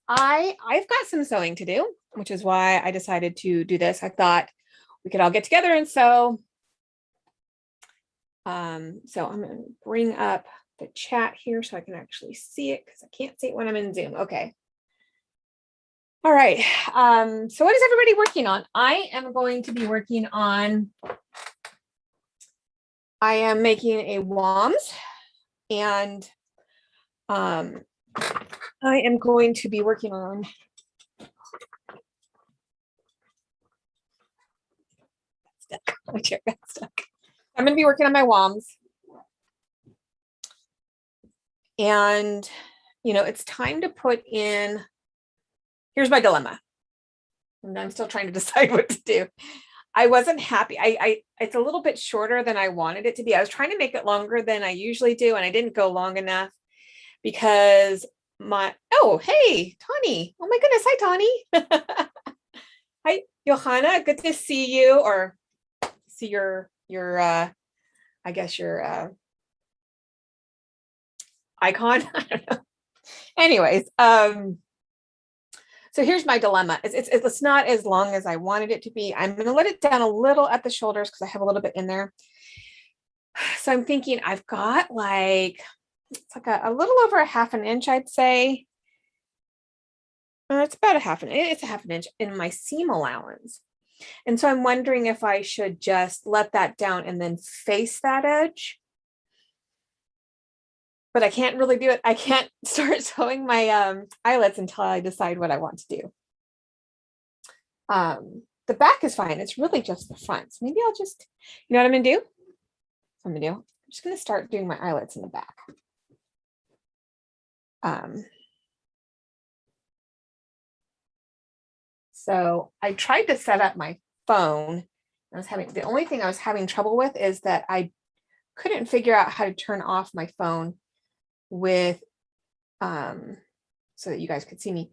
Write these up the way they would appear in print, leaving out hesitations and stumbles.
I've got some sewing to do, which is why I decided to do this. I thought we could all get together and sew. So I'm going to bring up the chat here so I can actually see it because I can't see it when I'm in Zoom. Okay. All right. So what is everybody working on? I am going to be working on, I am making a WOMS, and I am going to be working on my chair got stuck. I'm going to be working on my WOMS. And, you know, it's time to put in, here's my dilemma. And I'm still trying to decide what to do. I wasn't happy. It's a little bit shorter than I wanted it to be. I was trying to make it longer than I usually do, and I didn't go long enough because oh, hey, Tawny. Oh my goodness. Hi, Tawny. Hi, Johanna. Good to see you, or see your I guess your icon. I don't know. Anyways, so here's my dilemma. It's not as long as I wanted it to be. I'm going to let it down a little at the shoulders because I have a little bit in there. So I'm thinking I've got like, it's like a little over a half an inch, I'd say. It's about it's a half an inch in my seam allowance. And so I'm wondering if I should just let that down and then face that edge. But I can't really do it. I can't start sewing my eyelets until I decide what I want to do. The back is fine. It's really just the front. So maybe I'll just, you know what I'm gonna do? I'm just gonna start doing my eyelets in the back. So I tried to set up my phone. The only thing I was having trouble with is that I couldn't figure out how to turn off my phone with, so that you guys could see me.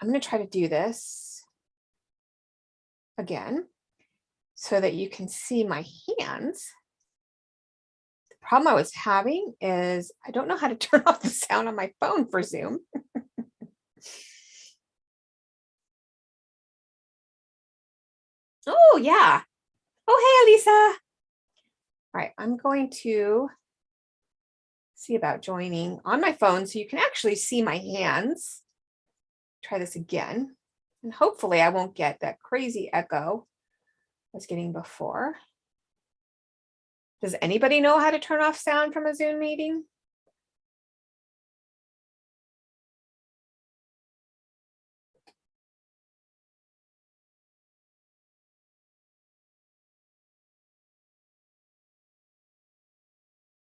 I'm going to try to do this again so that you can see my hands. The problem I was having is I don't know how to turn off the sound on my phone for Zoom. Oh, yeah. Oh, hey, Elisa. All right, I'm going to see about joining on my phone so you can actually see my hands. Try this again. And hopefully I won't get that crazy echo I was getting before. Does anybody know how to turn off sound from a Zoom meeting?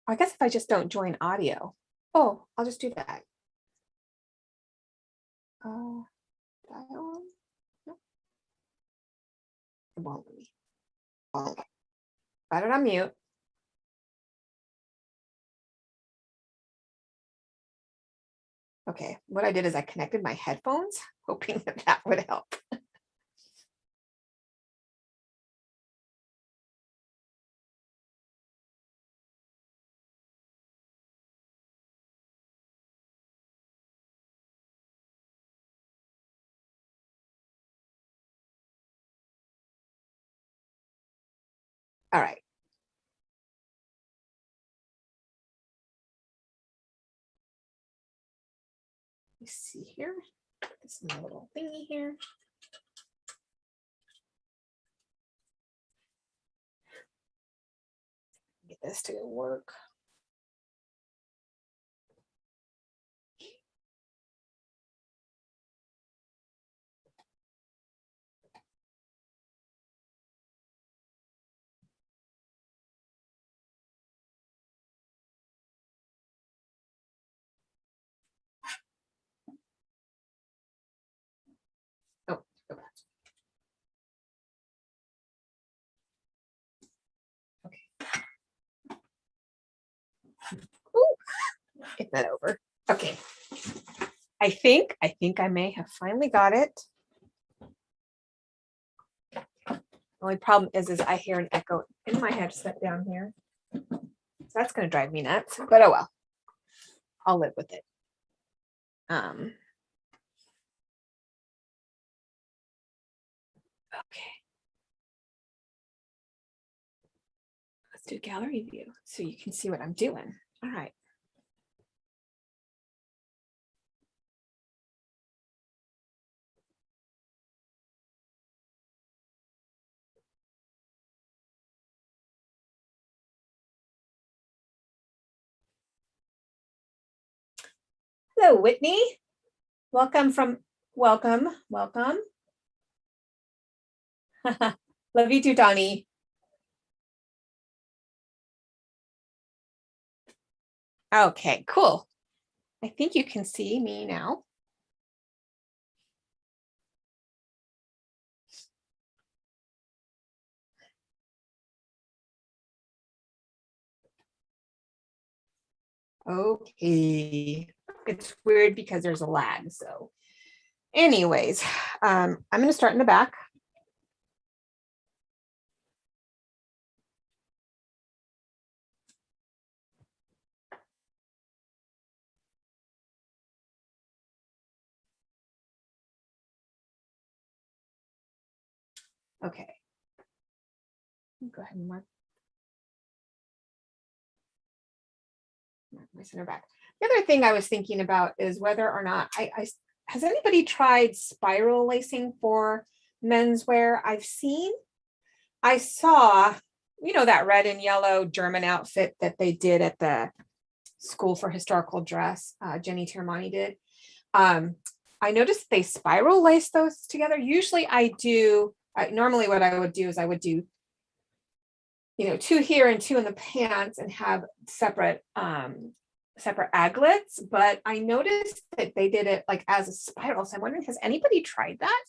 I guess if I just don't join audio. Oh, I'll just do that. Dial. Nope. It won't let me. Oh, got it on mute. Okay, what I did is I connected my headphones, hoping that that would help. All right. Let me see here. This is my little thingy here. Get this to work. Oh, go back. Okay. Ooh, get that over. Okay. I think I may have finally got it. The only problem is I hear an echo in my headset down here. So that's going to drive me nuts, but oh well. I'll live with it. Let's do gallery view so you can see what I'm doing. All right. Hello, Whitney. Welcome. Welcome. Love you too, Donnie. Okay, cool. I think you can see me now. Okay. It's weird because there's a lag. So anyways, I'm going to start in the back. Okay. Go ahead and mark my center back. The other thing I was thinking about is whether or not has anybody tried spiral lacing for menswear? I saw, that red and yellow German outfit that they did at the School for Historical Dress, Jenny Termani did. I noticed they spiral lace those together. Usually normally what I would do is I would do, 2 here and 2 in the pants and have separate aglets, but I noticed that they did it like as a spiral. So I'm wondering, has anybody tried that?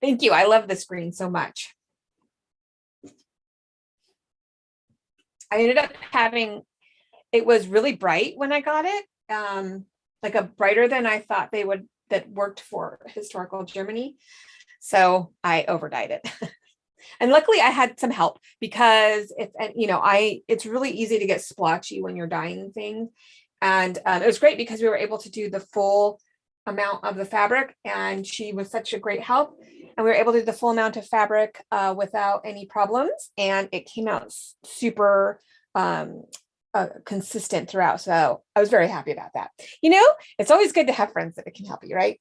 Thank you. I love this green so much. I ended up it was really bright when I got it, like a brighter than I thought that worked for historical Germany. So I overdyed it. And luckily I had some help because it's really easy to get splotchy when you're dyeing things. And it was great because we were able to do the full amount of the fabric, and she was such a great help. And we were able to do the full amount of fabric without any problems. And it came out super consistent throughout. So I was very happy about that. It's always good to have friends that can help you, right?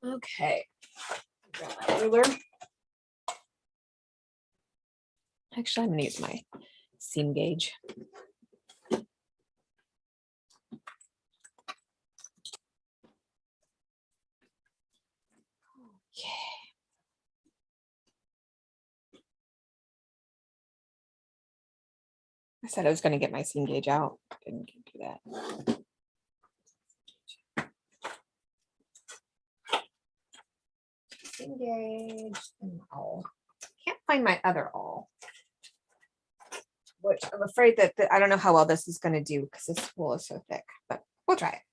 Okay. Grab my ruler. Actually, I'm going to use my seam gauge. Okay. I said I was going to get my seam gauge out. Didn't do that. Seam gauge and awl. Can't find my other awl, which I'm afraid that I don't know how well this is going to do because this wool is so thick, but we'll try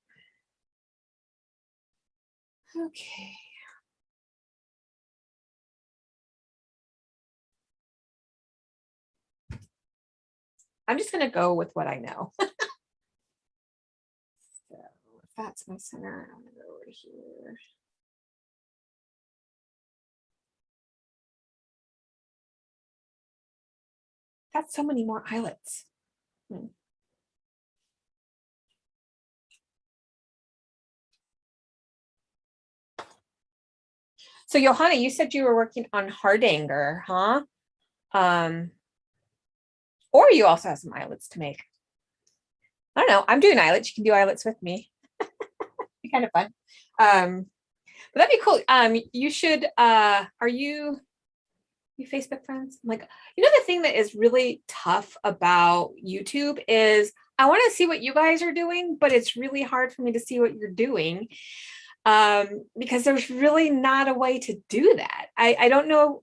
it. Okay. I'm just going to go with what I know. So if that's my center, I'm going to go over here. That's so many more eyelets. So Johanna, you said you were working on Hardanger, huh? Or you also have some eyelets to make. I don't know. I'm doing eyelets. You can do eyelets with me. Be kind of fun. But that'd be cool. You should, are you Facebook friends? I'm like, the thing that is really tough about YouTube is I want to see what you guys are doing, but it's really hard for me to see what you're doing. Because there's really not a way to do that. I don't know.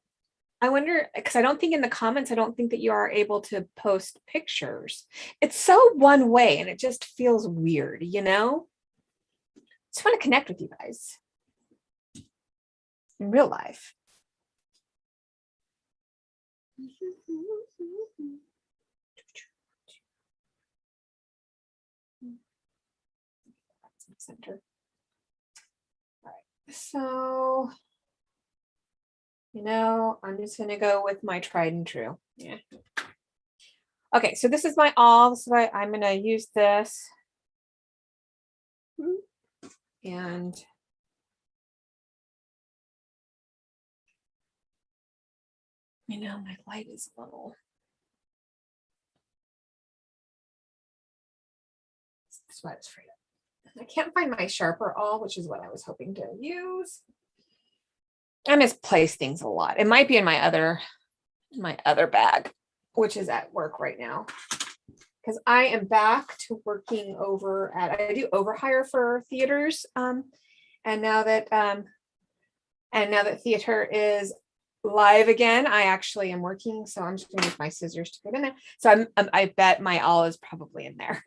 I wonder, because I don't think in the comments, I don't think that you are able to post pictures. It's so one way and it just feels weird, Just want to connect with you guys in real life. Center. All right. So You know, I'm just going to go with my tried and true. Yeah. Okay, so this is my all. This is why I'm going to use this. And you know, my light is a little. That's what it's for. I can't find my sharper all, which is what I was hoping to use. I misplace things a lot. It might be in my other bag, which is at work right now. Because I am back to working over at, I do overhire for theaters. And now that theater is live again, I actually am working. So I'm just gonna use my scissors to put in there. So I bet my all is probably in there.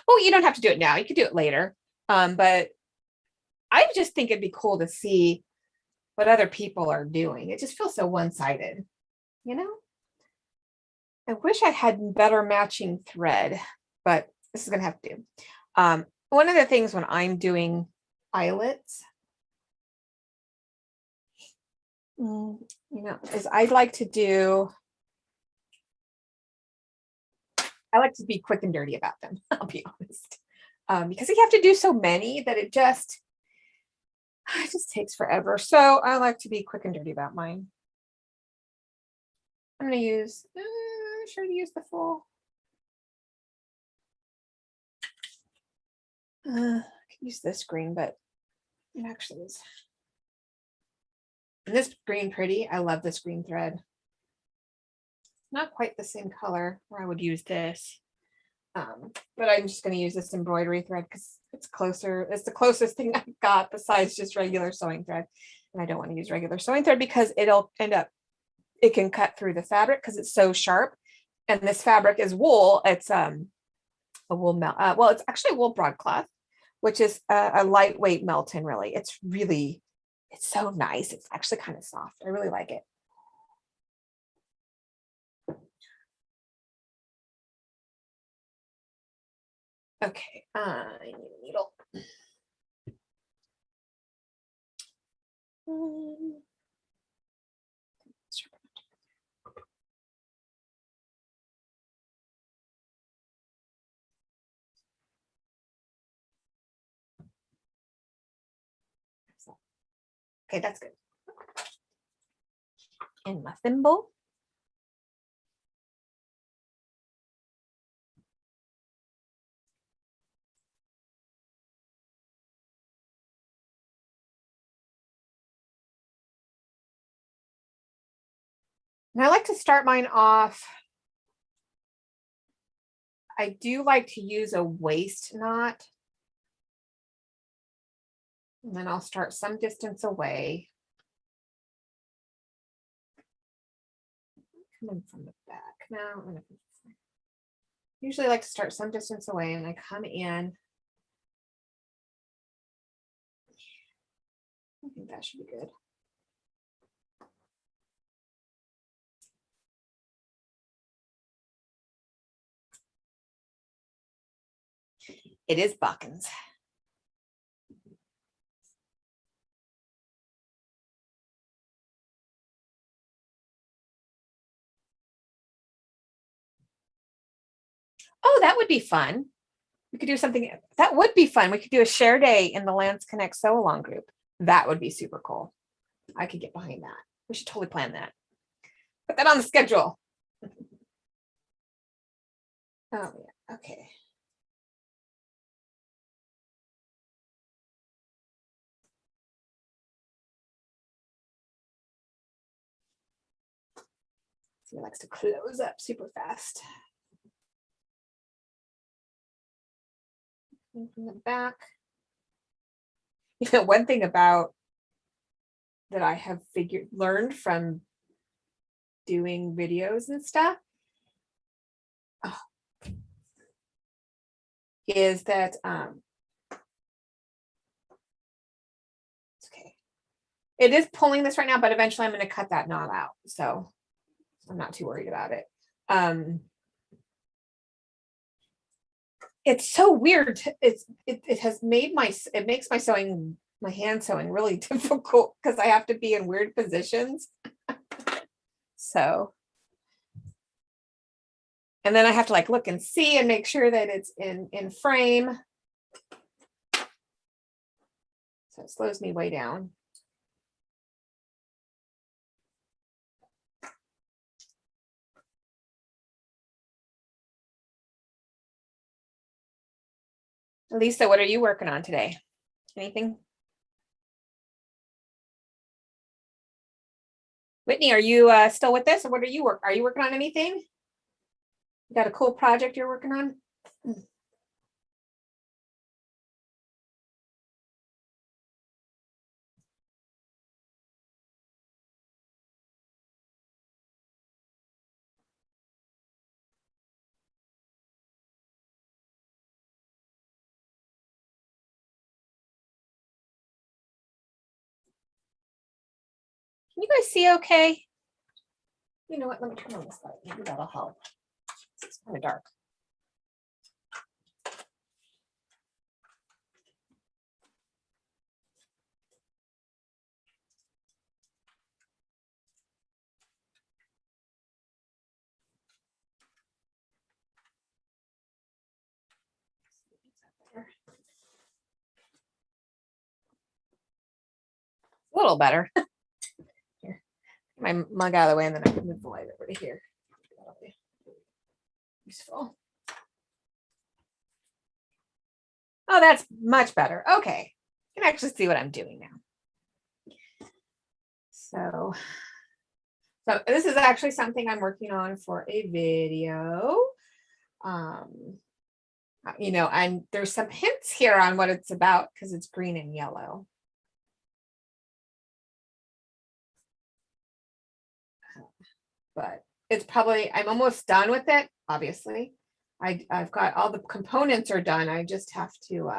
Well, you don't have to do it now. You could do it later. But I just think it'd be cool to see what other people are doing. It just feels so one-sided, you know? I wish I had better matching thread, but this is gonna have to do. One of the things when I'm doing eyelets, you know, is I like to be quick and dirty about them. I'll be honest, because you have to do so many that it just takes forever. So I like to be quick and dirty about mine. I'm going to use, should I use the full? I can use this green, but it actually is. And this green pretty. I love this green thread. Not quite the same color where I would use this. But I'm just going to use this embroidery thread because it's closer. It's the closest thing I've got besides just regular sewing thread. And I don't want to use regular sewing thread because it'll end up, it can cut through the fabric because it's so sharp. And this fabric is wool. It's a wool melt. Well, it's actually wool broadcloth, which is a lightweight melt-in. Really, it's so nice. It's actually kind of soft. I really like it. Okay, I need a needle. Okay, that's good. And my thimble. And I like to start mine off. I do like to use a waist knot. And then I'll start some distance away. Come in from the back. Now I'm gonna usually like to start some distance away and I come in. I think that should be good. It is Buckins. Oh, that would be fun. We could do something that would be fun. We could do a share day in the Lance Connect sew along group. That would be super cool. I could get behind that. We should totally plan that. Put that on the schedule. Oh yeah, okay. He likes to close up super fast. And from the back. You know, one thing about that I have learned from doing videos and stuff is that okay. It is pulling this right now, but eventually I'm going to cut that knot out. So I'm not too worried about it. it's so weird. It has made it makes my hand sewing really difficult because I have to be in weird positions. So, and then I have to like look and see and make sure that it's in frame. So it slows me way down. Lisa, what are you working on today? Anything? Whitney, are you still with us, or what are you working on anything? You got a cool project you're working on? Can you guys see okay? You know what? Let me turn on this light. Maybe that'll help. It's kind of dark. A little better. Here, my mug out of the way, and then I can move the light over to here. That'll be useful. Oh, that's much better. Okay, I can actually see what I'm doing now. So this is actually something I'm working on for a video. You know, and there's some hints here on what it's about because it's green and yellow. But it's probably, I'm almost done with it, obviously. I've got all the components are done. I just have to,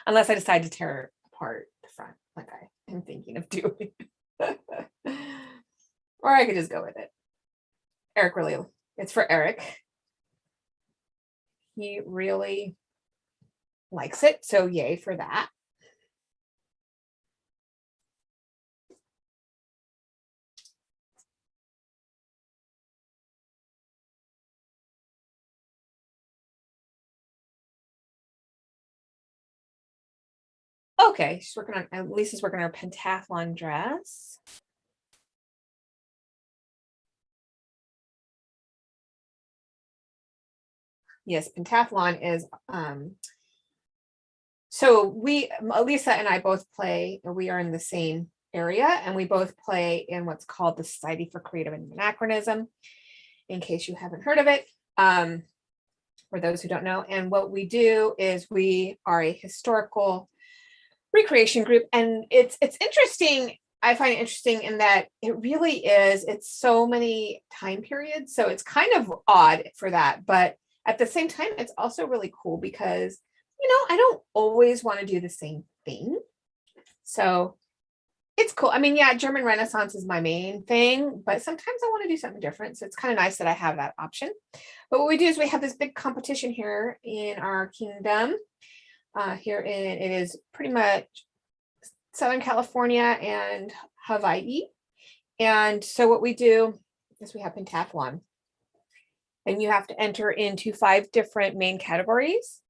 unless I decide to tear apart the front, like I am thinking of doing. Or I could just go with it. Eric really, it's for Eric. He really likes it, so yay for that. Okay, she's working on, Lisa's working on her pentathlon dress. Yes, pentathlon is, so Lisa and I both play, we are in the same area, and we both play in what's called the Society for Creative Anachronism, in case you haven't heard of it, for those who don't know. And what we do is we are a historical recreation group, and it's interesting. I find it interesting in that it really is, it's so many time periods, so it's kind of odd for that, but at the same time it's also really cool because, you know, I don't always want to do the same thing, so it's cool. I mean, yeah, German Renaissance is my main thing, but sometimes I want to do something different, so it's kind of nice that I have that option. But what we do is we have this big competition here in our kingdom. It is pretty much Southern California and Hawaii. And so what we do is we have pentathlon, and you have to enter into 5 different main categories.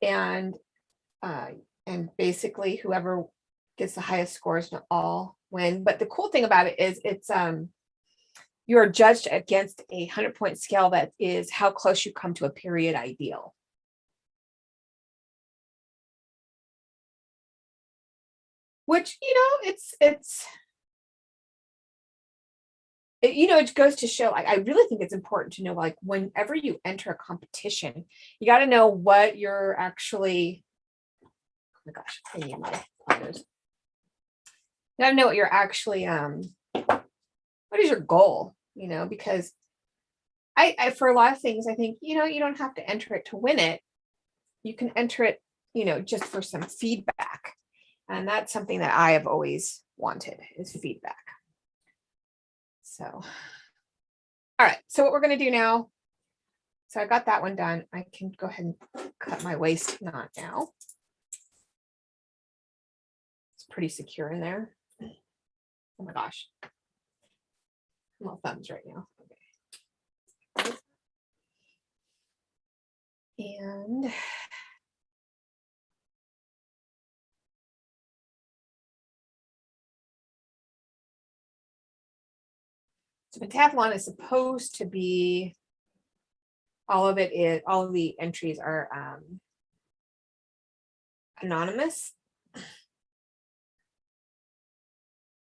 And basically whoever gets the highest scores to all win. But the cool thing about it is it's you are judged against a 100-point scale that is how close you come to a period ideal. Which, you know, you know, it goes to show, I really think it's important to know, like, whenever you enter a competition, you got to know what you're actually, oh my gosh, I need my pliers. You got to know what you're actually, what is your goal, you know, because I for a lot of things, I think, you know, you don't have to enter it to win it. You can enter it, you know, just for some feedback. And that's something that I have always wanted, is feedback. So, all right. So what we're going to do now, So I got that one done. I can go ahead and cut my waist knot now. It's pretty secure in there. Oh my gosh. I'm all thumbs right now. Okay. And so pentathlon is supposed to be, all of the entries are anonymous.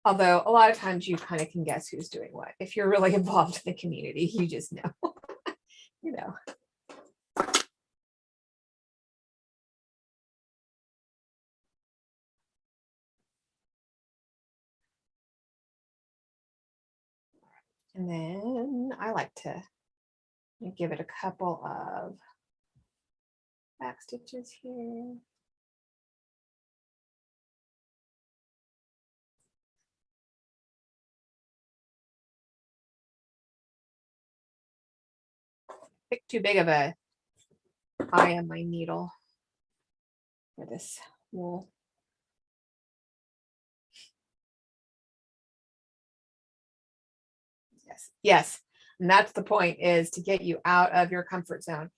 Although a lot of times you kind of can guess who's doing what. If you're really involved in the community, you just know, you know. And then I like to give it a couple of back stitches here. Pick too big of a eye on my needle for this wool. Yes, yes. And that's the point, is to get you out of your comfort zone.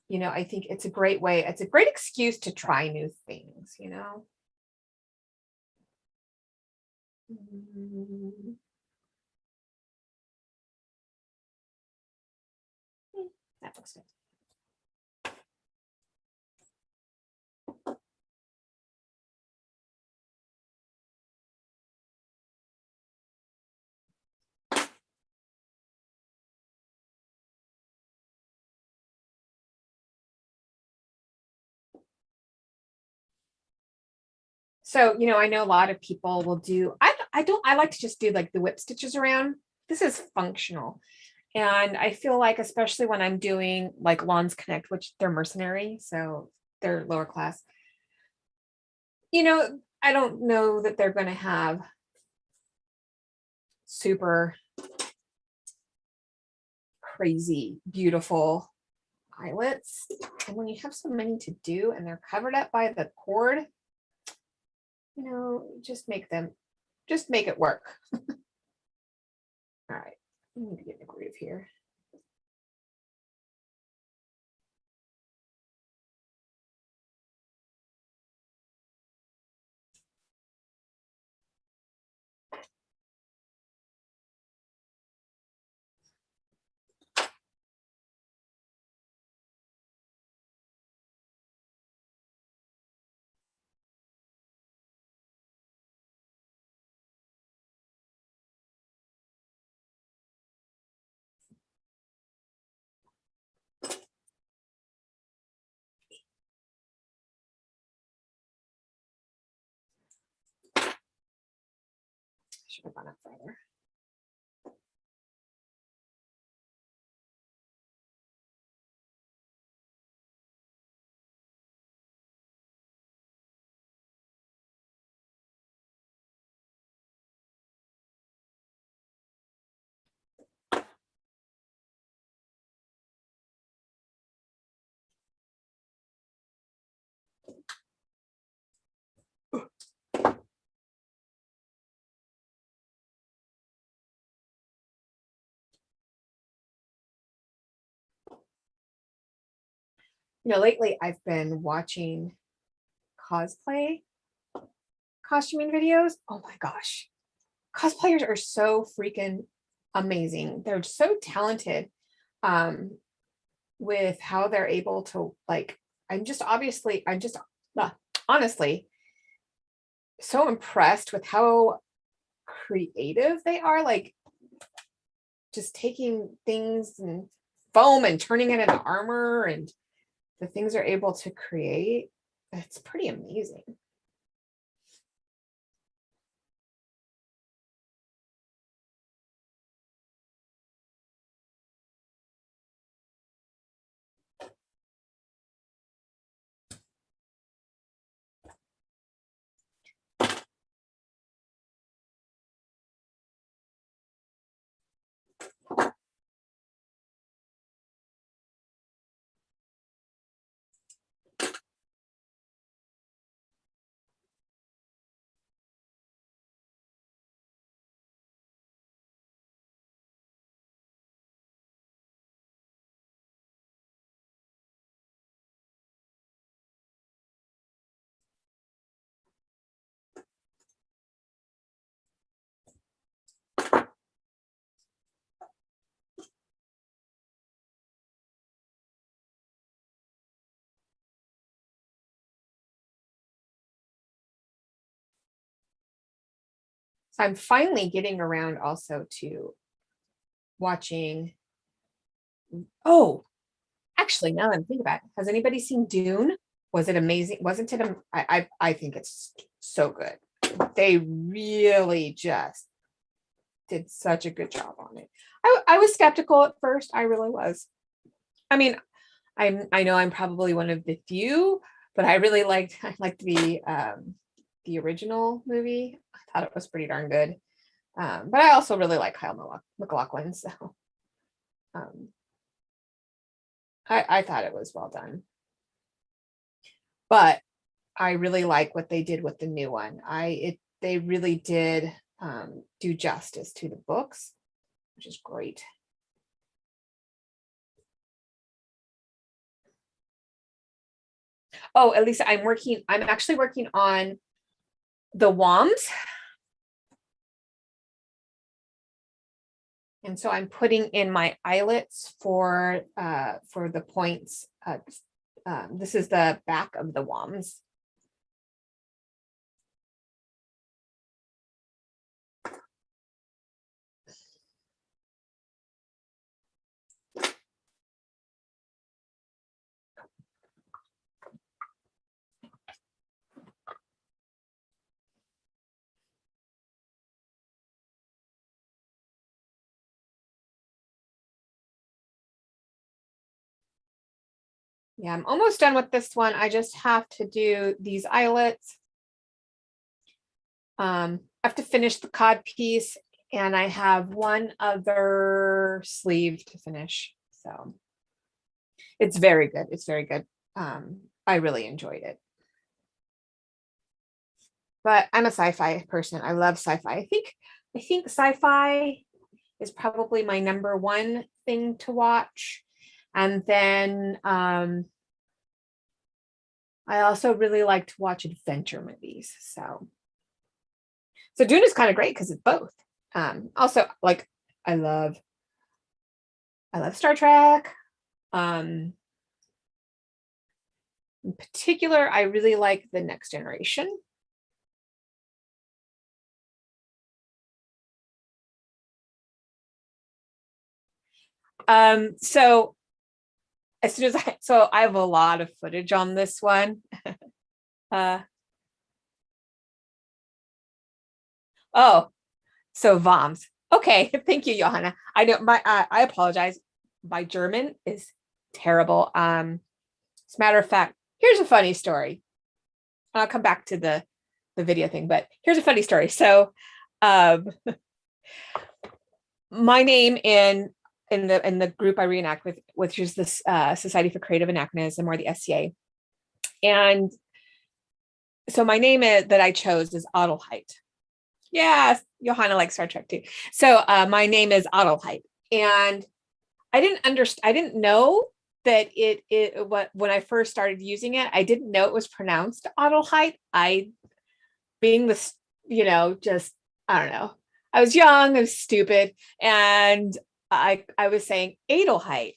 You know, I think it's a great way, it's a great excuse to try new things, you know. That looks good. So, you know, I know a lot of people will do, I like to just do like the whip stitches around. This is functional. And I feel like, especially when I'm doing like Lawns Connect, which they're mercenary, so they're lower class, you know, I don't know that they're going to have super crazy, beautiful eyelets. And when you have so many to do and they're covered up by the cord, you know, just make it work. All right, I need to get in a groove here. Should have gone up further. You know, lately I've been watching cosplay costuming videos. Oh my gosh. Cosplayers are so freaking amazing. They're so talented with how they're able to, like, I'm just honestly so impressed with how creative they are, like just taking things and foam and turning it into armor, and the things they're able to create. It's pretty amazing. So I'm finally getting around also to watching. Oh, actually, now that I'm thinking about it, has anybody seen Dune? Was it amazing? Wasn't it? I think it's so good. They really just did such a good job on it. I was skeptical at first. I really was. I mean, I know I'm probably one of the few, but I really liked the original movie. I thought it was pretty darn good. But I also really like Kyle MacLachlan, so I thought it was well done. But I really like what they did with the new one. They really did do justice to the books, which is great. Oh, at least I'm actually working on the WOMs. And so I'm putting in my eyelets for the points. This is the back of the WOMs. Yeah, I'm almost done with this one. I just have to do these eyelets. I have to finish the cod piece, and I have one other sleeve to finish. So it's very good. It's very good. I really enjoyed it. But I'm a sci-fi person. I love sci-fi. I think sci-fi is probably my number one thing to watch. And then I also really like to watch adventure movies. So Dune is kind of great because it's both. Also, like I love Star Trek. In particular, I really like The Next Generation. So as soon as I have a lot of footage on this one. uh oh, so VOMs. Okay, thank you, Johanna. I know I apologize. My German is terrible. As a matter of fact, here's a funny story. I'll come back to the video thing, but here's a funny story. So um my name in the group I reenact with, which is this Society for Creative Anachronism, or the SCA. And so my name that I chose is Adelheid. Yes, Johanna likes Star Trek too. So my name is Adelheid. And I didn't know that when I first started using it, I didn't know it was pronounced Adelheid. I being this, just, I don't know. I was young, I was stupid, and I was saying Adelheid.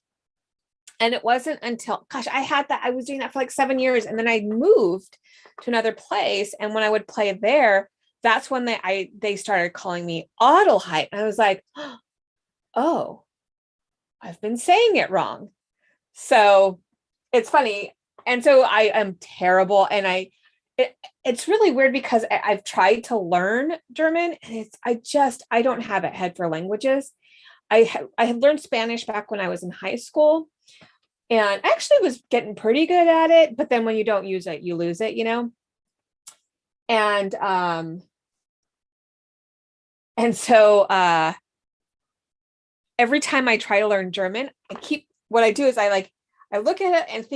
And it wasn't until, gosh, I was doing that for like 7 years. And then I moved to another place. And when I would play there, that's when they started calling me Adelheid. And I was like, oh, I've been saying it wrong. So it's funny. And so I am terrible. And it's really weird because I've tried to learn German, and I don't have a head for languages. I had learned Spanish back when I was in high school, and I actually was getting pretty good at it. But then when you don't use it, you lose it, And so every time I try to learn German, what I do is I look at it and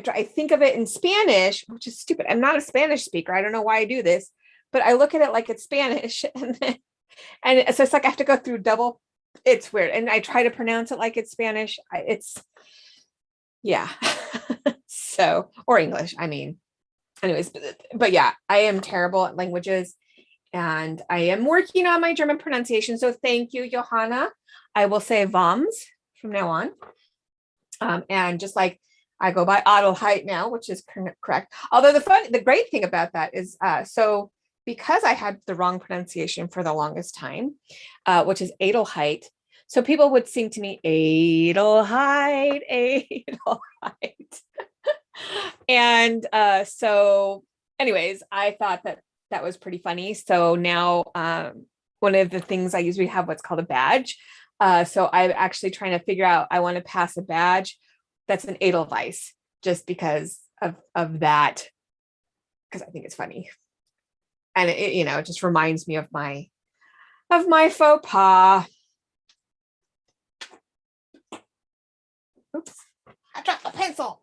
I think of it in Spanish, which is stupid. I'm not a Spanish speaker. I don't know why I do this, but I look at it like it's Spanish, and so it's like I have to go through double. It's weird, and I try to pronounce it like it's Spanish. Yeah. So, or English. I mean, anyways, but yeah, I am terrible at languages, and I am working on my German pronunciation. So thank you, Johanna. I will say VOMs from now on. And just like I go by Adelheid now, which is correct. Although the great thing about that is, so because I had the wrong pronunciation for the longest time, which is Adelheid. So people would sing to me, Adelheid, Adelheid. And so anyways, I thought that that was pretty funny. So now one of the things I use, we have what's called a badge. So I'm actually trying to figure out, I want to pass a badge that's an Edelweiss, just because of that, because I think it's funny. And it, you know, it just reminds me of my faux pas. Oops, I dropped the pencil.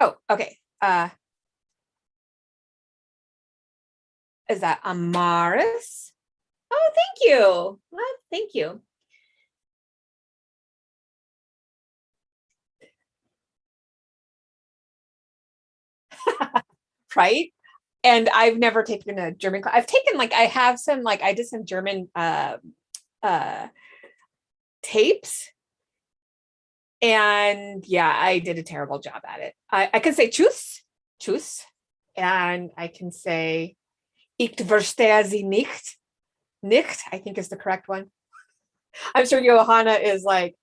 Oh, okay. Is that Amaris? Oh, thank you. Well, thank you. Right? And I've never taken a German class. I've taken like I have some like I did some German tapes. And yeah, I did a terrible job at it. I can say tschüss, and I can say ich verstehe Sie nicht, I think is the correct one. I'm sure Johanna is like,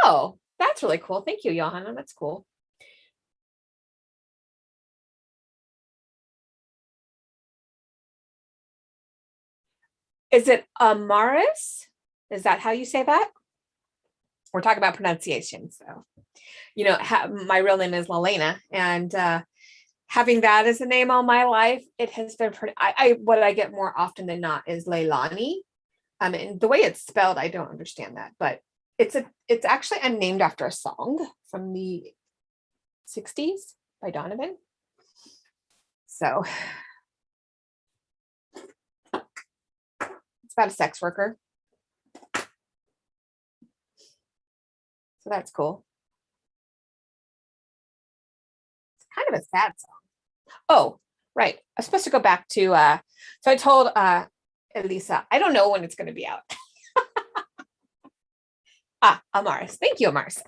oh, that's really cool. Thank you, Johanna. That's cool. Is it Amaris? Is that how you say that? We're talking about pronunciation. So, you know, my real name is Lalena, and having that as a name all my life, it has been pretty. What I get more often than not is Leilani. And the way it's spelled, I don't understand that, but it's actually named after a song from the 60s by Donovan. So it's about a sex worker. So that's cool. It's kind of a sad song. Oh, right. I was supposed to go back to so I told Elisa, I don't know when it's going to be out. Amaris. Thank you, Amaris.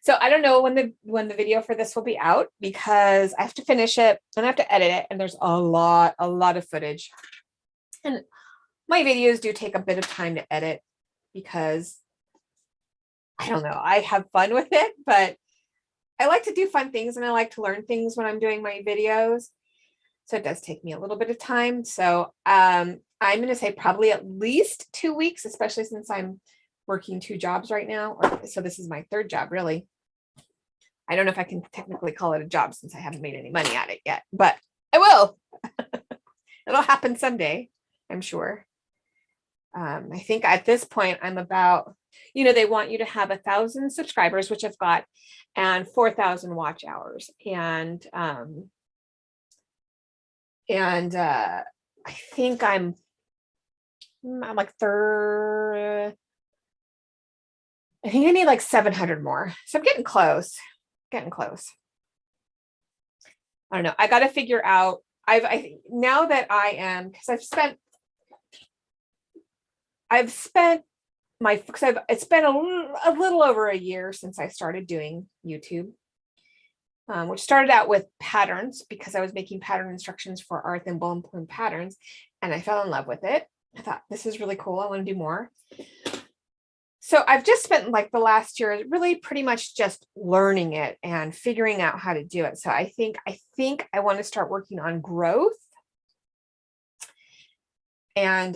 So I don't know when the video for this will be out, because I have to finish it and I have to edit it, and there's a lot of footage. And my videos do take a bit of time to edit, because I don't know, I have fun with it, but I like to do fun things and I like to learn things when I'm doing my videos. So it does take me a little bit of time. So I'm going to say probably at least 2 weeks, especially since I'm working 2 jobs right now. So this is my 3rd job, really. I don't know if I can technically call it a job since I haven't made any money at it yet, but I will. It'll happen someday, I'm sure. I think at this point I'm about, you know, they want you to have 1,000 subscribers, which I've got, and 4,000 watch hours. And I think I'm like I think I need like 700 more. So I'm getting close, I don't know. I got to figure out, now that I am, because it's been a little over a year since I started doing YouTube, which started out with patterns, because I was making pattern instructions for Art and Ball and Plume patterns, and I fell in love with it. I thought, this is really cool. I want to do more. So I've just spent like the last year really pretty much just learning it and figuring out how to do it. So I think I want to start working on growth. And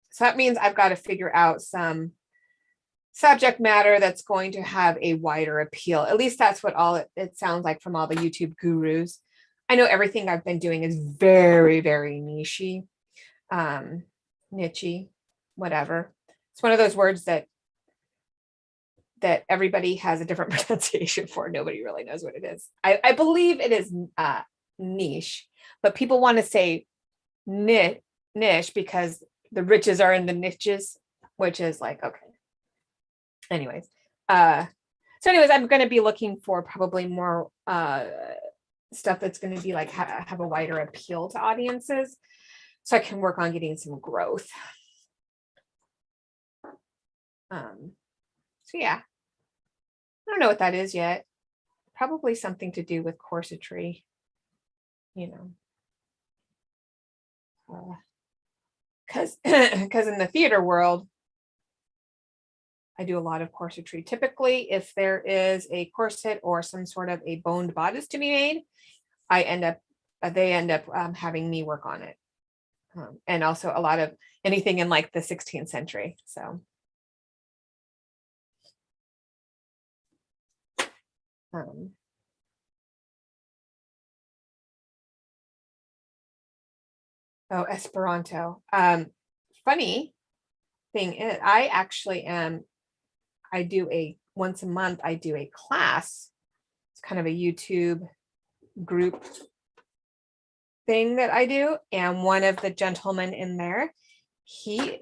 so that means I've got to figure out some subject matter that's going to have a wider appeal. At least that's what it sounds like from all the YouTube gurus. I know everything I've been doing is very, very niche-y, niche-y, whatever. It's one of those words that everybody has a different pronunciation for. Nobody really knows what it is. I believe it is niche, but people want to say niche because the riches are in the niches, which is like, okay. Anyways, So anyways, I'm going to be looking for probably more stuff that's going to be like have a wider appeal to audiences, so I can work on getting some growth. So yeah, I don't know what that is yet. Probably something to do with corsetry, you know, because in the theater world, I do a lot of corsetry. Typically, if there is a corset or some sort of a boned bodice to be made, they end up having me work on it. And also a lot of anything in like the 16th century. So oh, Esperanto. Funny thing is, I do once a month, I do a class. It's kind of a YouTube group thing that I do. And one of the gentlemen in there, he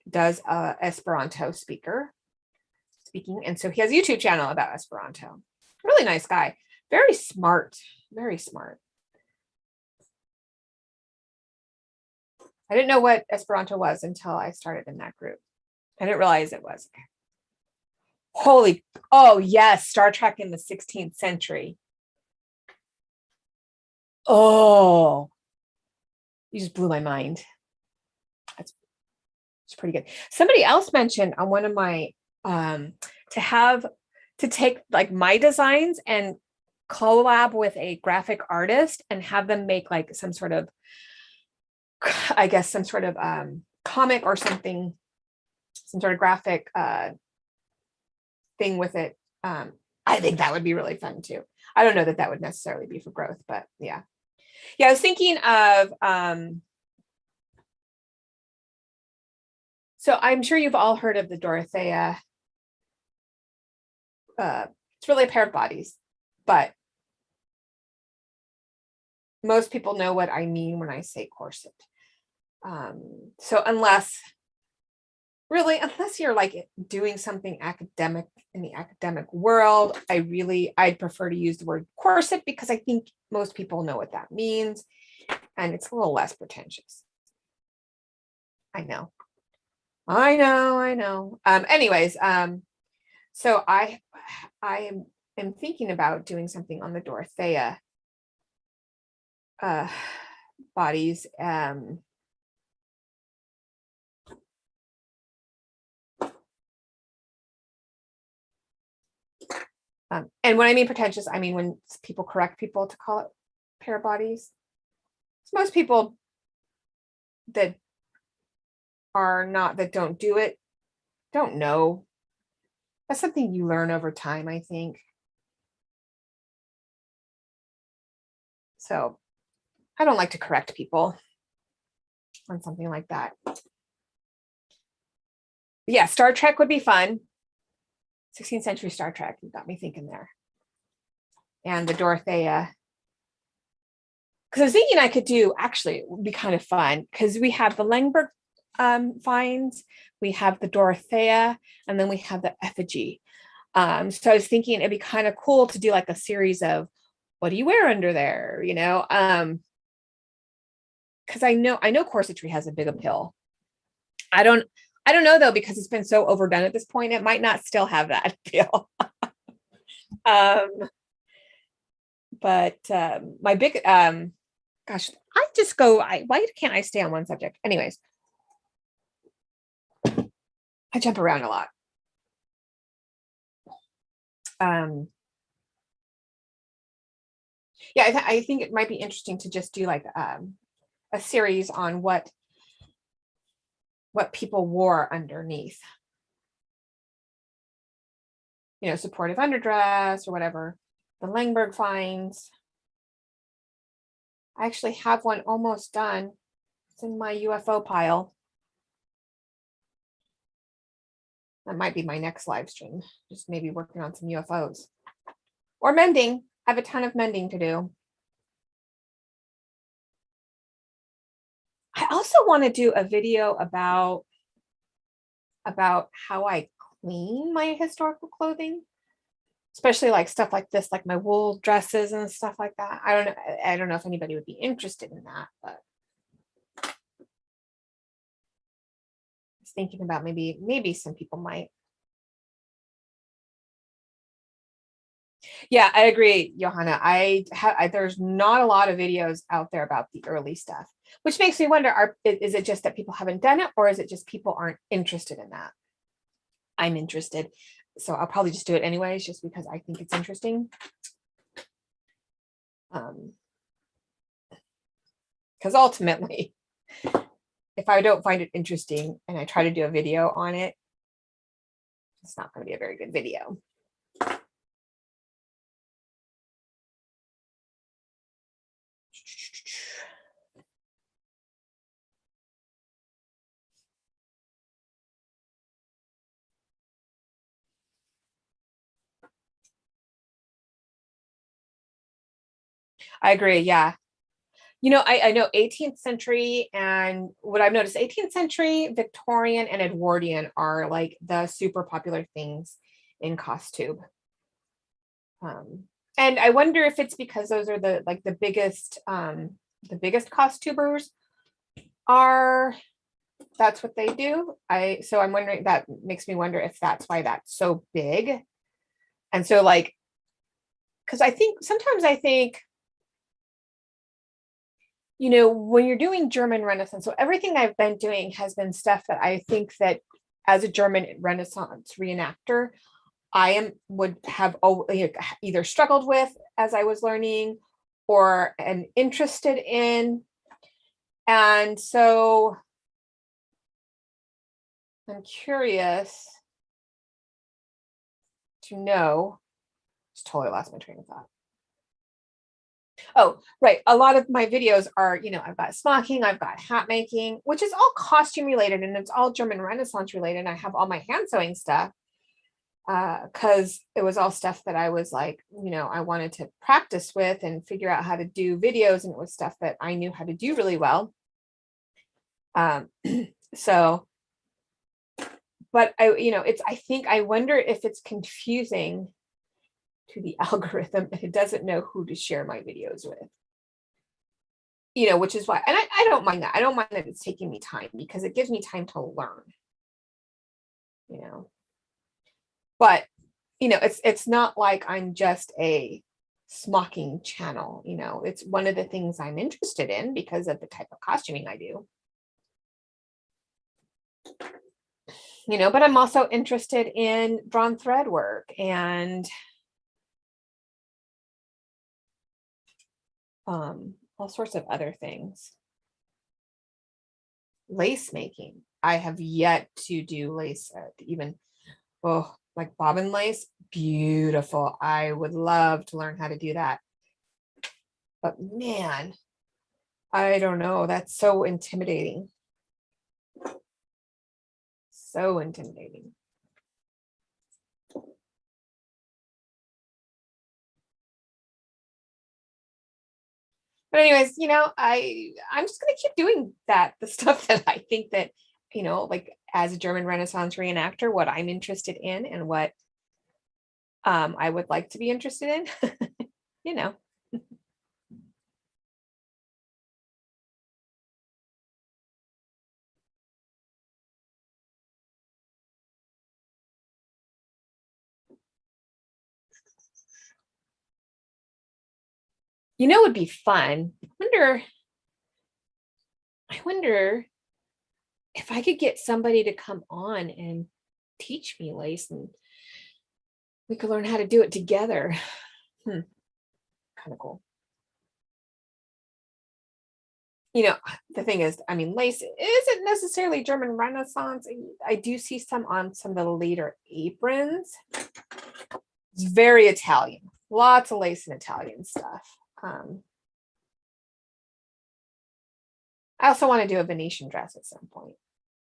does a Esperanto speaking. And so he has a YouTube channel about Esperanto. Really nice guy. Very smart. Very smart. I didn't know what Esperanto was until I started in that group. I didn't realize it was. Oh yes, Star Trek in the 16th century. Oh, you just blew my mind. It's pretty good. Somebody else mentioned on one of my to take like my designs and collab with a graphic artist and have them make like some sort of, I guess, some sort of comic or something, some sort of graphic thing with it. I think that would be really fun too. I don't know that that would necessarily be for growth, but yeah. Yeah, I was thinking of, so I'm sure you've all heard of the Dorothea. It's really a pair of bodies, but most people know what I mean when I say corset. So unless you're like doing something academic in the academic world, I'd prefer to use the word corset because I think most people know what that means and it's a little less pretentious. I know. Anyways, so I am thinking about doing something on the Dorothea bodies. And when I mean pretentious, I mean when people correct people to call it pair of bodies. Most people that don't do it don't know. That's something you learn over time, I think. So I don't like to correct people on something like that. But yeah, Star Trek would be fun. 16th century Star Trek, you got me thinking there. And the Dorothea. Because I was thinking I could do, actually, it would be kind of fun because we have the Langberg finds, we have the Dorothea, and then we have the effigy. So I was thinking it'd be kind of cool to do like a series of what do you wear under there, you know? Because I know corsetry has a big appeal. I don't know though, because it's been so overdone at this point, it might not still have that appeal. But my big gosh, why can't I stay on one subject? Anyways, I jump around a lot. Yeah, I think it might be interesting to just do like a series on what people wore underneath. You know, supportive underdress or whatever. The Langberg finds. I actually have one almost done. It's in my UFO pile. That might be my next live stream. Just maybe working on some UFOs. Or mending. I have a ton of mending to do. I also want to do a video about how I clean my historical clothing, especially like stuff like this, like my wool dresses and stuff like that. I don't know if anybody would be interested in that, but I was thinking about maybe some people might. Yeah, I agree, Johanna. There's not a lot of videos out there about the early stuff, which makes me wonder, is it just that people haven't done it, or is it just people aren't interested in that? I'm interested, so I'll probably just do it anyways, just because I think it's interesting. Because ultimately, if I don't find it interesting and I try to do a video on it, it's not going to be a very good video. I agree. Yeah. I know 18th century, and what I've noticed, 18th century, Victorian, and Edwardian are like the super popular things in costume. And I wonder if it's because those are the biggest costumers are, that's what they do. So I'm wondering, that makes me wonder if that's why that's so big. And so like, because sometimes I think, when you're doing German Renaissance, so everything I've been doing has been stuff that I think that as a German Renaissance reenactor, would have either struggled with as I was learning or am interested in. And so I'm curious to know, just totally lost my train of thought. Oh, right. A lot of my videos are, I've got smocking, I've got hat making, which is all costume related, and it's all German Renaissance related. I have all my hand sewing stuff because it was all stuff that I was like, I wanted to practice with and figure out how to do videos. And it was stuff that I knew how to do really well. So, but I wonder if it's confusing to the algorithm and it doesn't know who to share my videos with. Which is why, and I don't mind that. I don't mind that it's taking me time because it gives me time to learn, but it's not like I'm just a smocking channel. It's one of the things I'm interested in because of the type of costuming I do. But I'm also interested in drawn thread work and all sorts of other things. Lace making. I have yet to do lace, even like bobbin lace. Beautiful. I would love to learn how to do that. But man, I don't know. That's so intimidating. So intimidating. But anyways, I'm just gonna keep doing the stuff that I think that, like as a German Renaissance reenactor, what I'm interested in and what I would like to be interested in, would be fun. I wonder if I could get somebody to come on and teach me lace and we could learn how to do it together. Kind of cool. The thing is, lace isn't necessarily German Renaissance. I do see some on some of the later aprons. It's very Italian. Lots of lace and Italian stuff. I also want to do a Venetian dress at some point.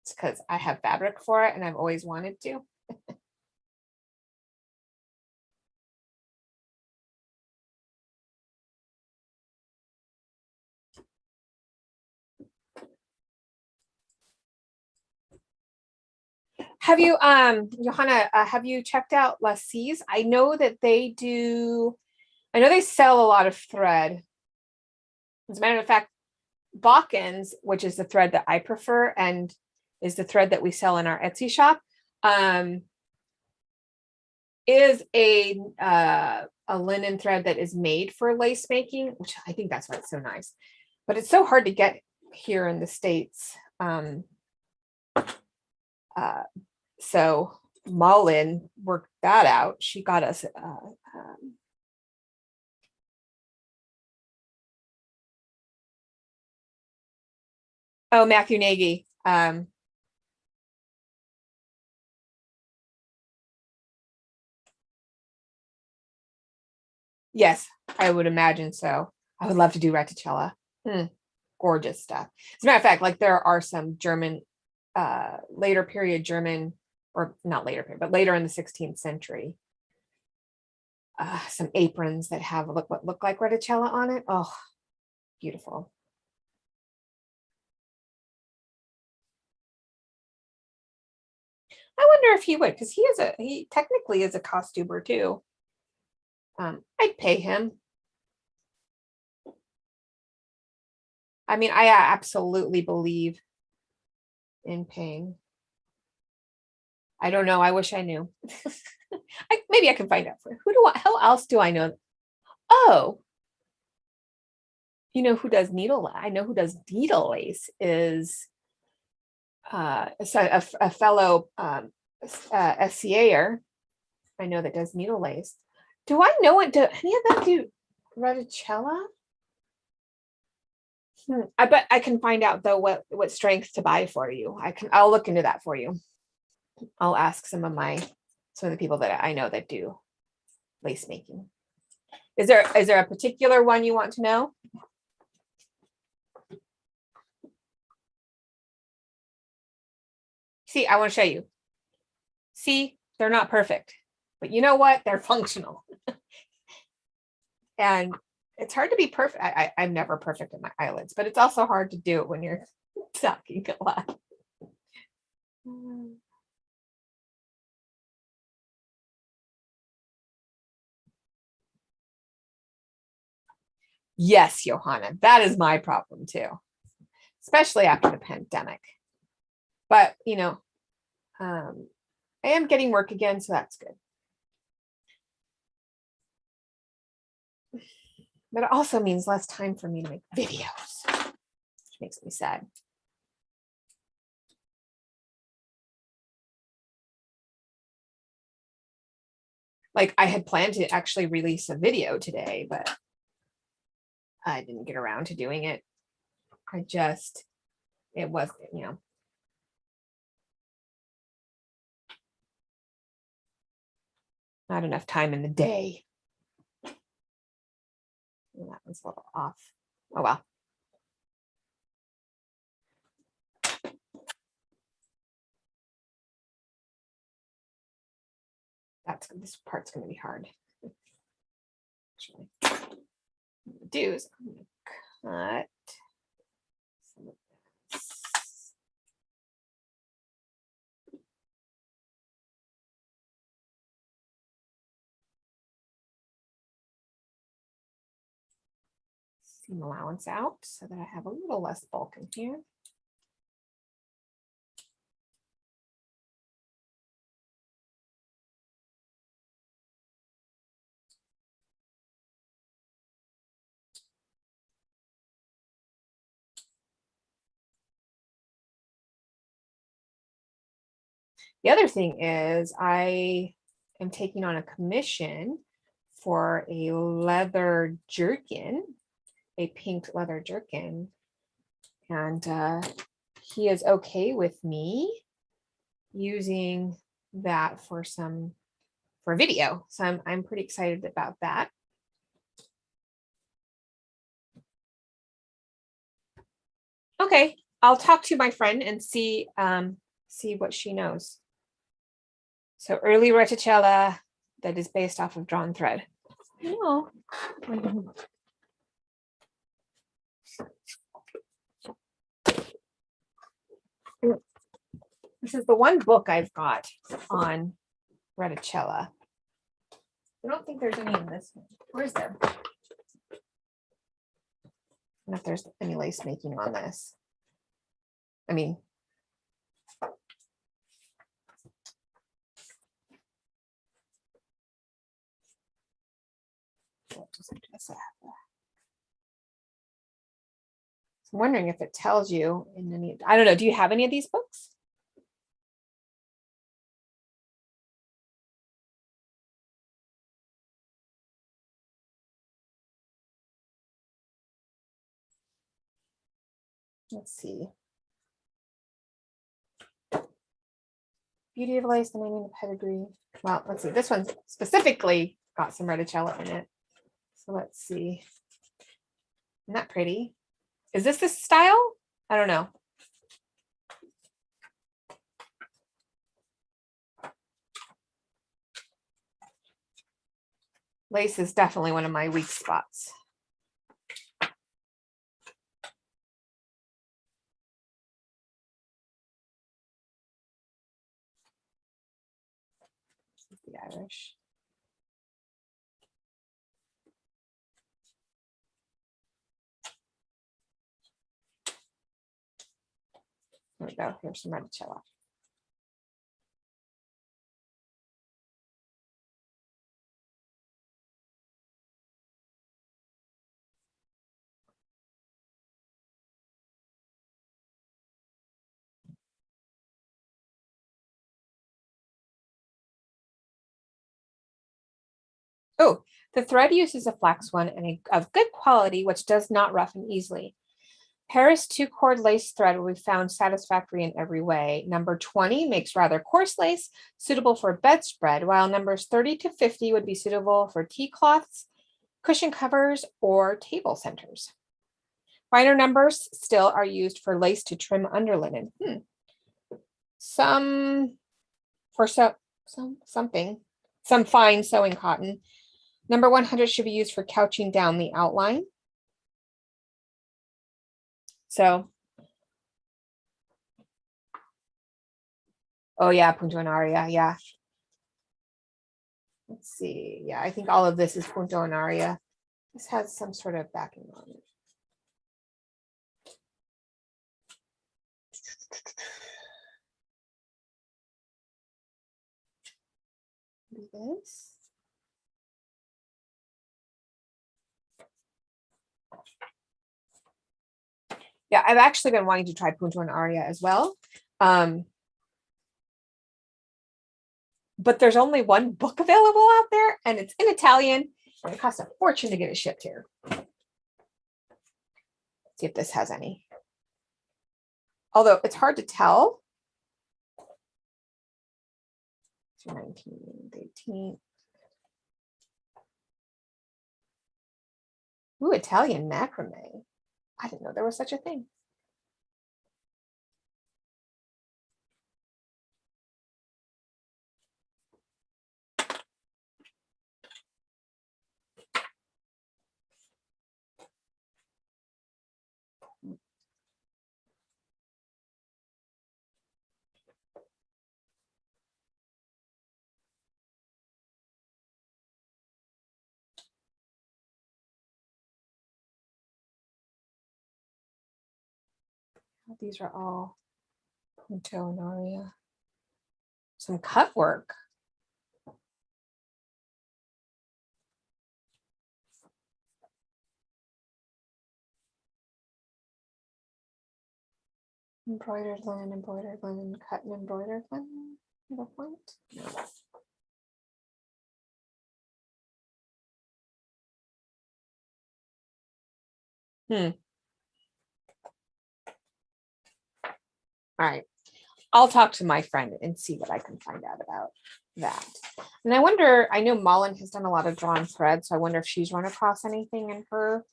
It's because I have fabric for it and I've always wanted to. Have you, Johanna, have you checked out Lassie's? I know that they do, I know they sell a lot of thread. As a matter of fact, Balkans, which is the thread that I prefer and is the thread that we sell in our Etsy shop, is a linen thread that is made for lace making, which I think that's why it's so nice. But it's so hard to get here in the States. So Mullen worked that out. She got us oh, Matthew Nagy. Yes, I would imagine so. I would love to do reticella. Gorgeous stuff. As a matter of fact, like there are some German, later period German, or not later period, but later in the 16th century, some aprons that have what look like reticella on it. Oh, beautiful. I wonder if he would, because he technically is a costumer too. I'd pay him. I mean, I absolutely believe in paying. I don't know. I wish I knew. Maybe I can find out for how else do I know? Oh, you know who does needle? I know who does needle lace is a fellow SCAer. I know that does needle lace. Do I know it? Do any of them do reticella? I bet I can find out though what strength to buy for you. I'll look into that for you. I'll ask some of the people that I know that do lace making. Is there a particular one you want to know? See, I want to show you. See, they're not perfect, but you know what? They're functional. And it's hard to be perfect. I'm never perfect at my eyelids, but it's also hard to do it when you're talking a lot. Yes, Johanna, that is my problem too, especially after the pandemic. But, I am getting work again, so that's good. But it also means less time for me to make videos, which makes me sad. Like I had planned to actually release a video today, but I didn't get around to doing it. It wasn't, not enough time in the day. And that one's a little off. Oh, well. This part's going to be hard. Actually, what I'm do is I'm going to cut some of this. Seam allowance out so that I have a little less bulk in here. The other thing is I am taking on a commission for a leather jerkin, a pink leather jerkin. And he is okay with me using that for video. So I'm pretty excited about that. Okay, I'll talk to my friend and see what she knows. So early reticella that is based off of drawn thread. Oh. This is the one book I've got on Reticella. I don't think there's any in this one. Where's there? I don't know if there's any lace making on this. I mean, what does it have? I'm wondering if it tells you in any, I don't know. Do you have any of these books? Let's see. Beauty of Lace, the naming, the pedigree. Well, let's see. This one specifically got some Reticella in it. So let's see. Isn't that pretty? Is this the style? I don't know. Lace is definitely one of my weak spots. The Irish. There we go. Here's some Reticella. Oh, the thread uses a flax one and of good quality, which does not roughen easily. Paris 2-cord lace thread will be found satisfactory in every way. Number 20 makes rather coarse lace, suitable for bedspread, while numbers 30 to 50 would be suitable for tea cloths, cushion covers, or table centers. Finer numbers still are used for lace to trim underlinen. Some fine sewing cotton. Number 100 should be used for couching down the outline. So, oh yeah, Punto and Aria, yeah. Let's see. Yeah, I think all of this is Punto and Aria. This has some sort of backing on it. Do this. Yeah, I've actually been wanting to try Punto and Aria as well. But there's only one book available out there, and it's in Italian, and it costs a fortune to get it shipped here. Let's see if this has any. Although it's hard to tell. 19, 18. Ooh, Italian macrame. I didn't know there was such a thing. These are all Punto and Aria. Some cut work. Embroidered linen, cut and embroidered linen. The point. All right. I'll talk to my friend and see what I can find out about that. And I wonder, I know Mullen has done a lot of drawn thread, so I wonder if she's run across anything in her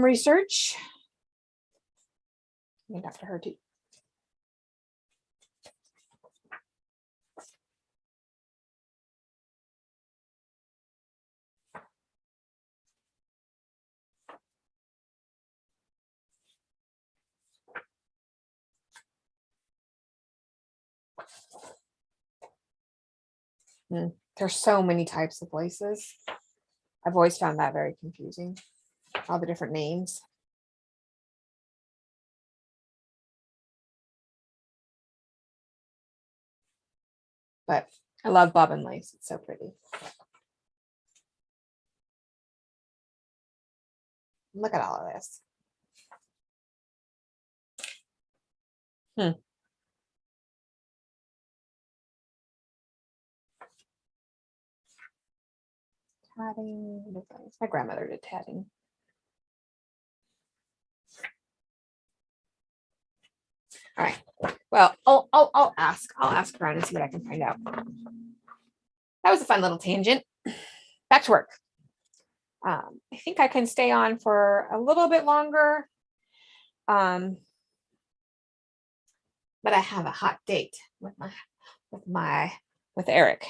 research. Named after her too. There's so many types of laces. I've always found that very confusing. All the different names. But I love bobbin lace. It's so pretty. Look at all of this. Tatting. My grandmother did tatting. All right. Well, I'll ask around and see what I can find out. That was a fun little tangent. Back to work. I think I can stay on for a little bit longer. But I have a hot date with Eric.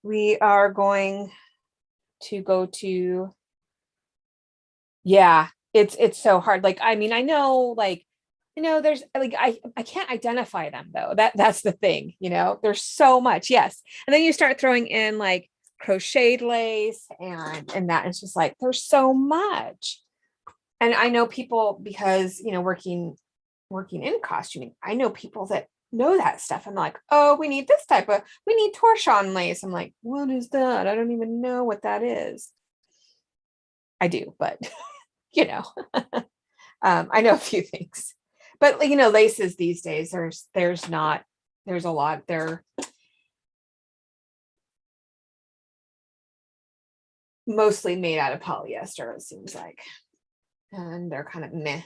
We are going to go to, yeah, it's so hard. Like, I mean, I know there's like, I can't identify them though. That's the thing, there's so much. Yes. And then you start throwing in like crocheted lace and that it's just like, there's so much. And I know people because, working in costuming, I know people that know that stuff. I'm like, oh, we need torchon lace. I'm like, what is that? I don't even know what that is. I do, but I know a few things. But laces these days, there's a lot. They're mostly made out of polyester, it seems like. And they're kind of meh.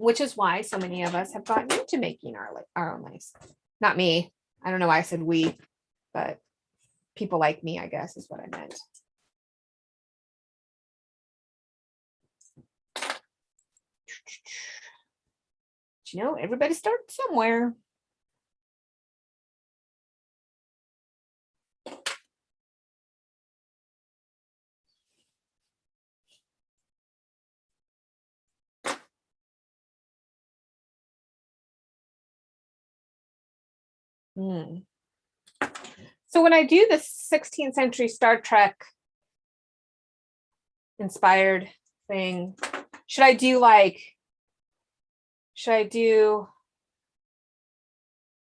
Which is why so many of us have gotten into making our own lace. Not me. I don't know why I said we, but people like me, I guess, is what I meant. But, everybody starts somewhere. So when I do the 16th century Star Trek inspired thing, should I do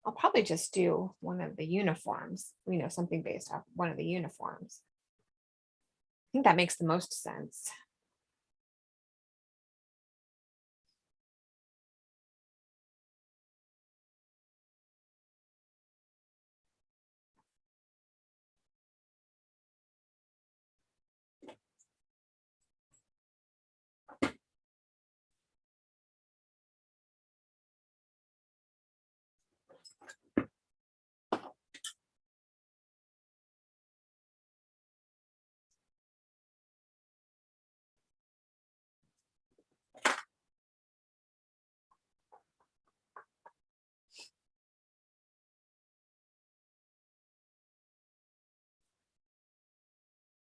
I'll probably just do one of the uniforms, something based off one of the uniforms. I think that makes the most sense.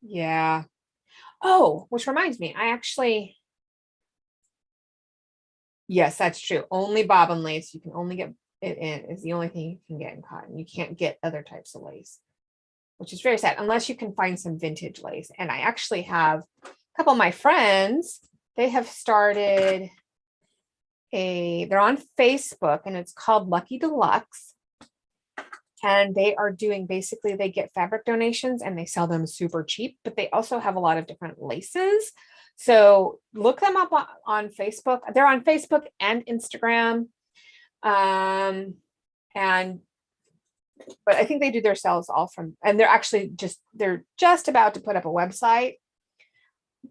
Yeah. Oh, which reminds me, yes, that's true. Only bobbin lace. You can only get it in is the only thing you can get in cotton. You can't get other types of lace, which is very sad, unless you can find some vintage lace. And I actually have a couple of my friends, they have started they're on Facebook and it's called Lucky Deluxe. And they are doing, basically they get fabric donations and they sell them super cheap, but they also have a lot of different laces. So look them up on Facebook. They're on Facebook and Instagram. But I think they do their sales all from, and they're just about to put up a website.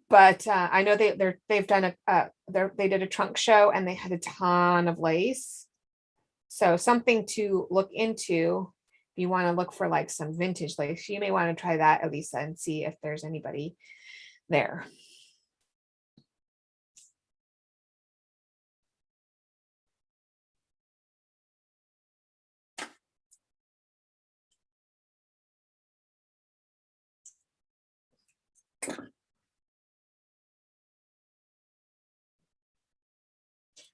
But I know they've done they did a trunk show and they had a ton of lace. So something to look into. If you want to look for like some vintage lace, you may want to try that, Elisa, and see if there's anybody there.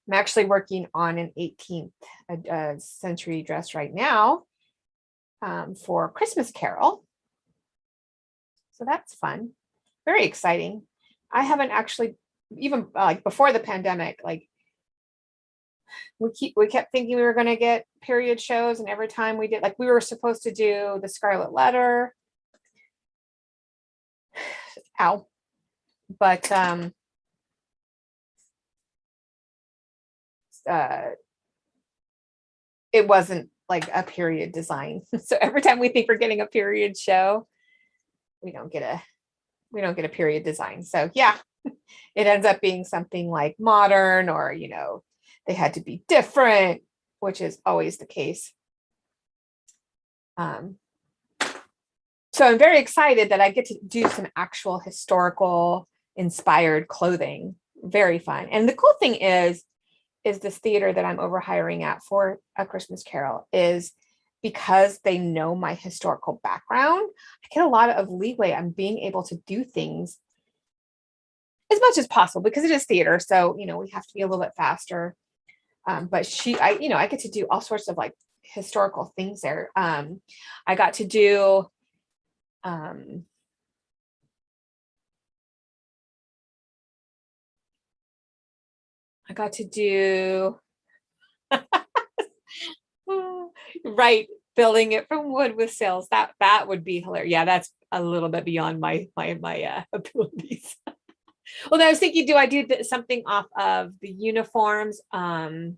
I'm actually working on an 18th century dress right now for Christmas Carol. So that's fun. Very exciting. I haven't actually, even like before the pandemic, like we kept thinking we were going to get period shows, and every time we did, like we were supposed to do the Scarlet Letter. Ow. But it wasn't like a period design. So every time we think we're getting a period show, we don't get a period design. So yeah, it ends up being something like modern, or they had to be different, which is always the case. So I'm very excited that I get to do some actual historical inspired clothing. Very fun. And the cool thing is this theater that I'm overhiring at for A Christmas Carol is, because they know my historical background, I get a lot of leeway on being able to do things as much as possible, because it is theater. So, we have to be a little bit faster. But I get to do all sorts of like historical things there. I got to do, right, building it from wood with sails. That would be hilarious. Yeah, that's a little bit beyond my abilities. Well, I was thinking, do I do something off of the uniforms? Or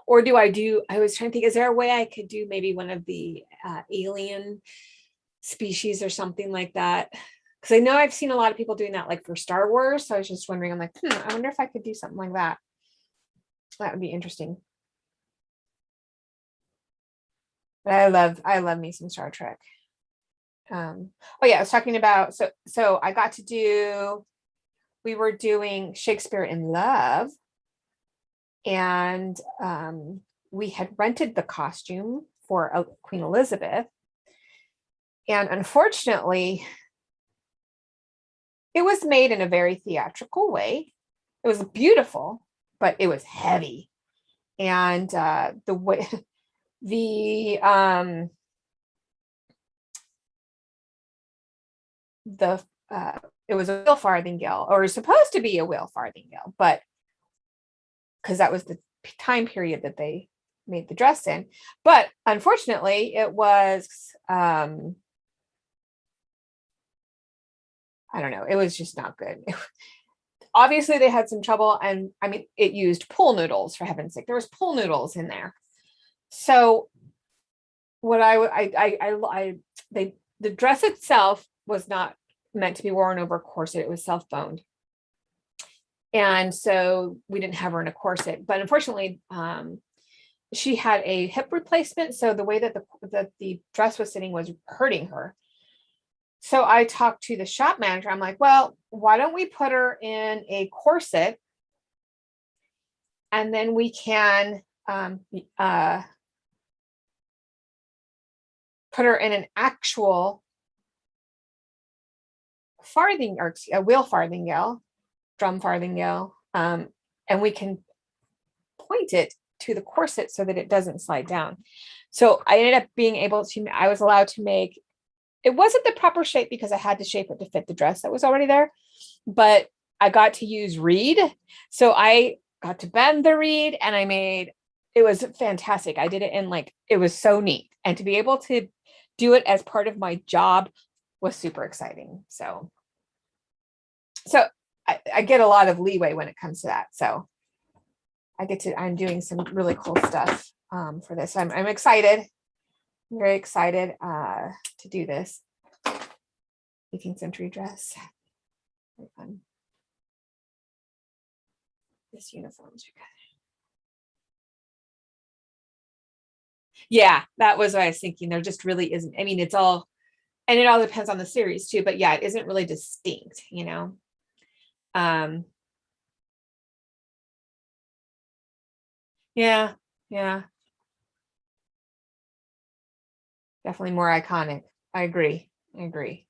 I was trying to think, is there a way I could do maybe one of the alien species or something like that? Because I know I've seen a lot of people doing that, like for Star Wars. So I was just wondering, I'm like, I wonder if I could do something like that. That would be interesting. But I love me some Star Trek. Oh yeah, I was talking about, so I got to do, we were doing Shakespeare in Love, and we had rented the costume for Queen Elizabeth, and unfortunately it was made in a very theatrical way. It was beautiful, but it was heavy, and the way it was a wheel farthingale, or supposed to be a wheel farthingale, but because that was the time period that they made the dress in. But unfortunately, it was I don't know, it was just not good. Obviously, they had some trouble, and I mean, it used pool noodles, for heaven's sake. There was pool noodles in there. So what the dress itself was not meant to be worn over a corset. It was self-boned. And so we didn't have her in a corset, but unfortunately, she had a hip replacement. So the way that the dress was sitting was hurting her. So I talked to the shop manager. I'm like, well, why don't we put her in a corset, and then we can put her in an actual farthing, or a wheel farthingale, drum farthingale, and we can point it to the corset so that it doesn't slide down. So I ended up being able to, I was allowed to make, it wasn't the proper shape because I had to shape it to fit the dress that was already there, but I got to use reed. So I got to bend the reed, and it was fantastic. I did it in it was so neat. And to be able to do it as part of my job was super exciting. So I get a lot of leeway when it comes to that. So I'm doing some really cool stuff for this. I'm excited. I'm very excited to do this 18th century dress. Very fun. This uniform's good. Yeah, that was what I was thinking. There just really isn't. I mean, it's all, and it all depends on the series too, but yeah, it isn't really distinct, Yeah, yeah, definitely more iconic. I agree. I agree.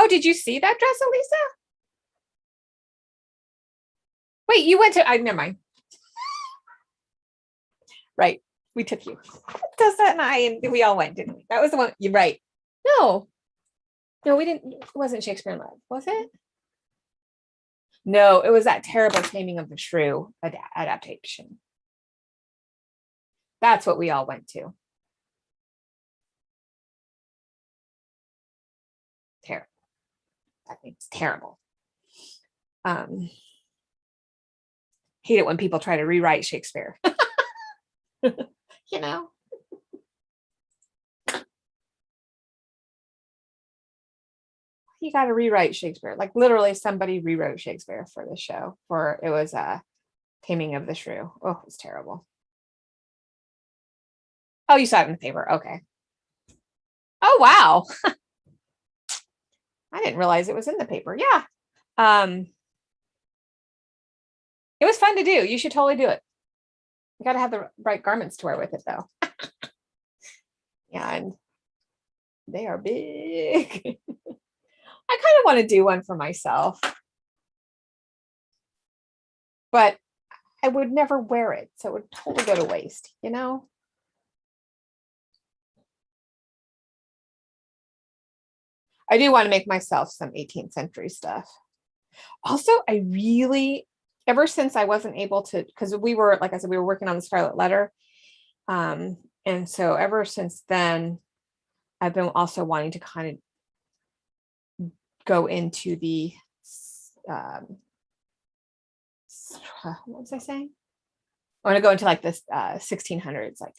Oh, did you see that dress, Elisa? Wait, you went to, never mind. Right. We took you. Tessa and I, and we all went, didn't we? That was the one. You're right. No, we didn't. It wasn't Shakespeare in Love, was it? No, it was that terrible Taming of the Shrew adaptation. That's what we all went to. Terrible. That thing's terrible. Hate it when people try to rewrite Shakespeare. You know. You got to rewrite Shakespeare. Like literally somebody rewrote Shakespeare for the show. For it was Taming of the Shrew. Oh, it was terrible. Oh, you saw it in the paper. Okay. Oh, wow. I didn't realize it was in the paper. Yeah. It was fun to do. You should totally do it. You got to have the right garments to wear with it though. And they are big. I kind of want to do one for myself, but I would never wear it. So it would totally go to waste, you know? I do want to make myself some 18th century stuff. Also, I really, ever since I wasn't able to, because we were, like I said, we were working on the Scarlet Letter. And so ever since then, I've been also wanting to kind of go into the, what was I saying? I want to go into like this 1600s, like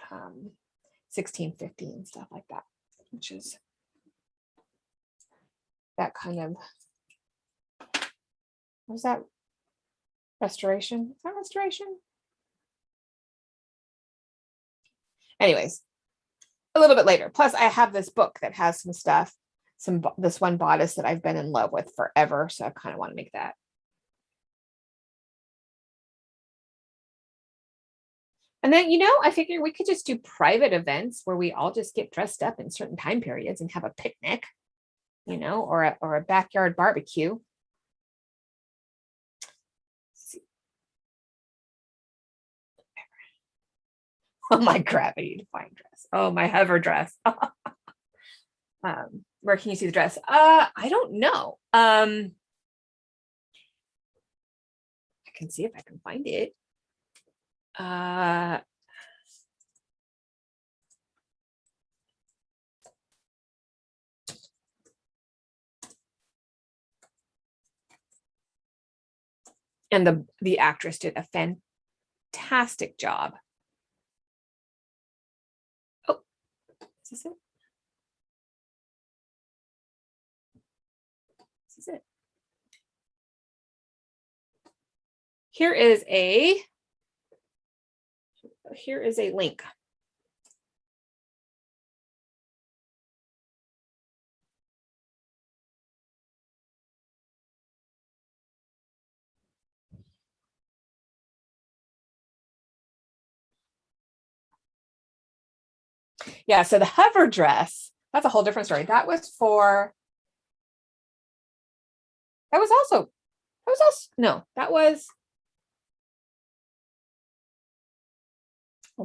1650 and stuff like that, which is that kind of, what was that? Restoration? Is that restoration? Anyways, a little bit later. Plus, I have this book that has some stuff, this one bodice that I've been in love with forever. So I kind of want to make that. And then, you know, I figured we could just do private events where we all just get dressed up in certain time periods and have a picnic, you know, or a backyard barbecue. Oh, my gravity defying dress. Oh, my hover dress. Where can you see the dress? I don't know. I can see if I can find it. And the actress did a fantastic job. Oh, is this it? This is it. Here is a link. Yeah, so the hover dress, that's a whole different story. That was oh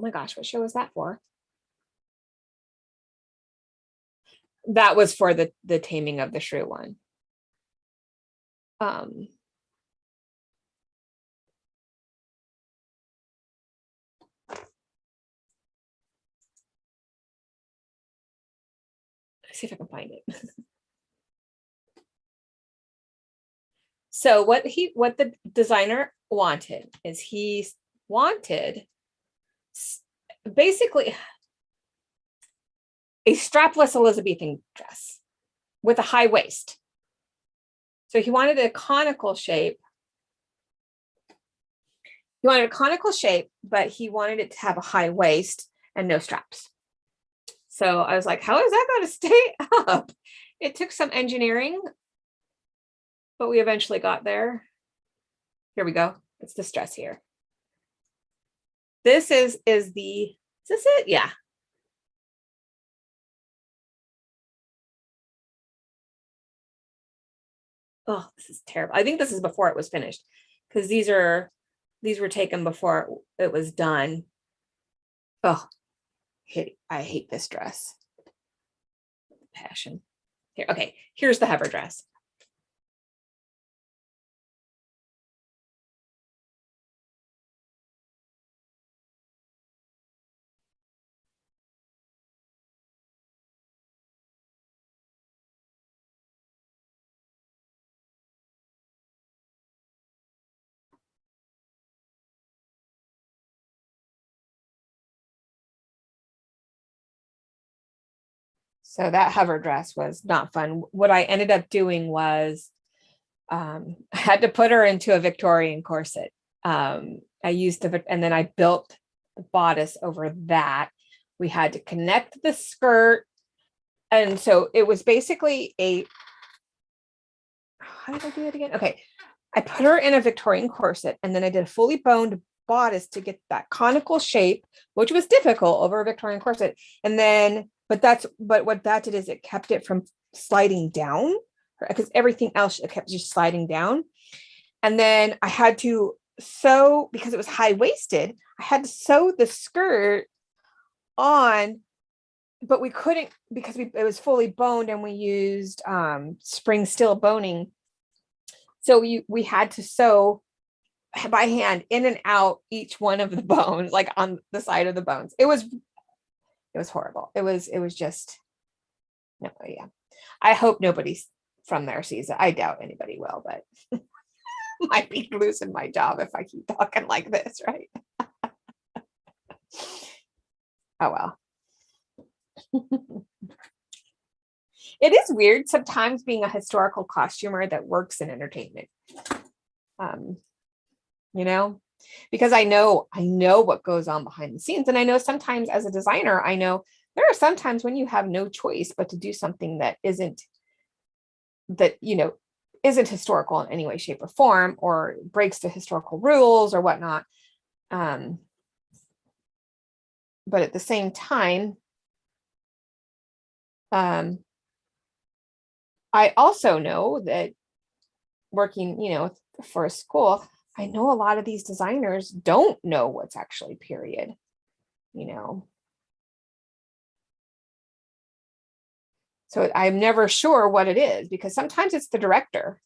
my gosh, what show was that for? That was for the Taming of the Shrew one. Let's see if I can find it. So what the designer wanted is he wanted basically a strapless Elizabethan dress with a high waist. So he wanted a conical shape. He wanted a conical shape, but he wanted it to have a high waist and no straps. So I was like, how is that going to stay up? It took some engineering, but we eventually got there. Here we go. It's this dress here. This is this it? Yeah. Oh, this is terrible. I think this is before it was finished, because these were taken before it was done. Oh, I hate this dress. Passion. Here, okay, here's the hover dress. So that hover dress was not fun. What I ended up doing was I had to put her into a Victorian corset. I used the, and then I built the bodice over that. We had to connect the skirt. And so it was basically how did I do it again? Okay. I put her in a Victorian corset, and then I did a fully boned bodice to get that conical shape, which was difficult over a Victorian corset. And then, but what that did is it kept it from sliding down, because everything else it kept just sliding down. And then I had to sew, because it was high-waisted, I had to sew the skirt on, but we couldn't, because it was fully boned, and we used spring steel boning. So we had to sew by hand in and out each one of the bones, like on the side of the bones. It was horrible. It was just, no, yeah. I hope nobody from there sees it. I doubt anybody will, but might be losing my job if I keep talking like this, right? Oh well. It is weird sometimes being a historical costumer that works in entertainment. You know, because I know what goes on behind the scenes. And I know sometimes as a designer, I know there are some times when you have no choice but to do something that isn't historical in any way, shape, or form, or breaks the historical rules or whatnot. But at the same time, I also know that working, for a school, I know a lot of these designers don't know what's actually period, So I'm never sure what it is, because sometimes it's the director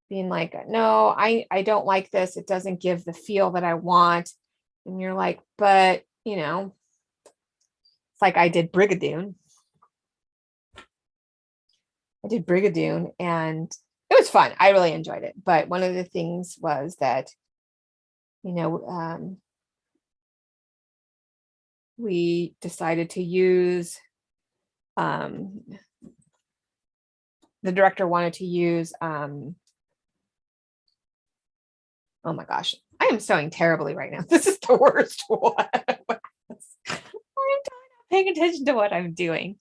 being like, no, I don't like this. It doesn't give the feel that I want. And you're like, but, it's like I did Brigadoon. And it was fun. I really enjoyed it. But one of the things was that, we decided to use, the director wanted to use, oh my gosh, I am sewing terribly right now. This is the worst one. I'm paying attention to what I'm doing.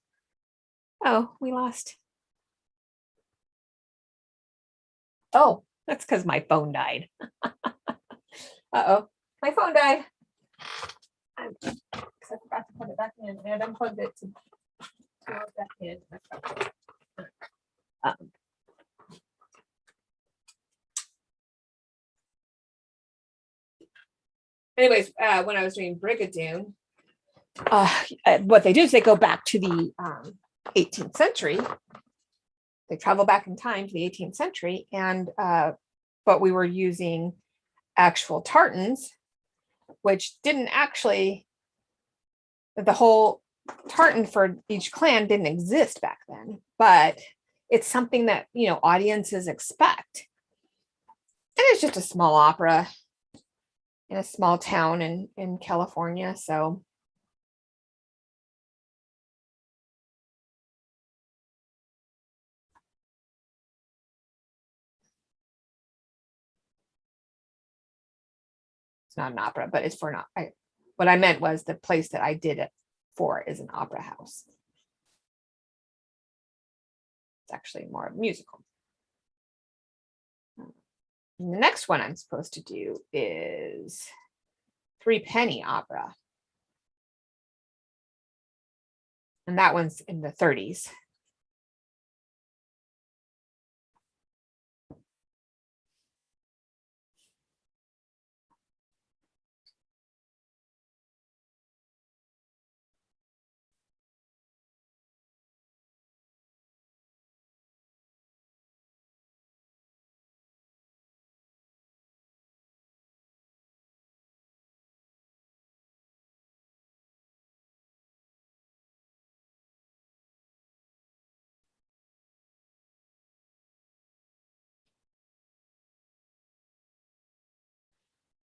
Oh, we lost. Oh, that's because my phone died. Uh-oh, my phone died. I forgot to put it back in, and I unplugged it to plug it back in. Anyways, when I was doing Brigadoon, what they do is they go back to the 18th century. They travel back in time to the 18th century, and but we were using actual tartans, which didn't actually, the whole tartan for each clan didn't exist back then, but it's something that audiences expect. And it's just a small opera in a small town in California, so it's not an opera, but it's for not. What I meant was the place that I did it for is an opera house. It's actually more musical. And the next one I'm supposed to do is Three Penny Opera. And that one's in the 30s.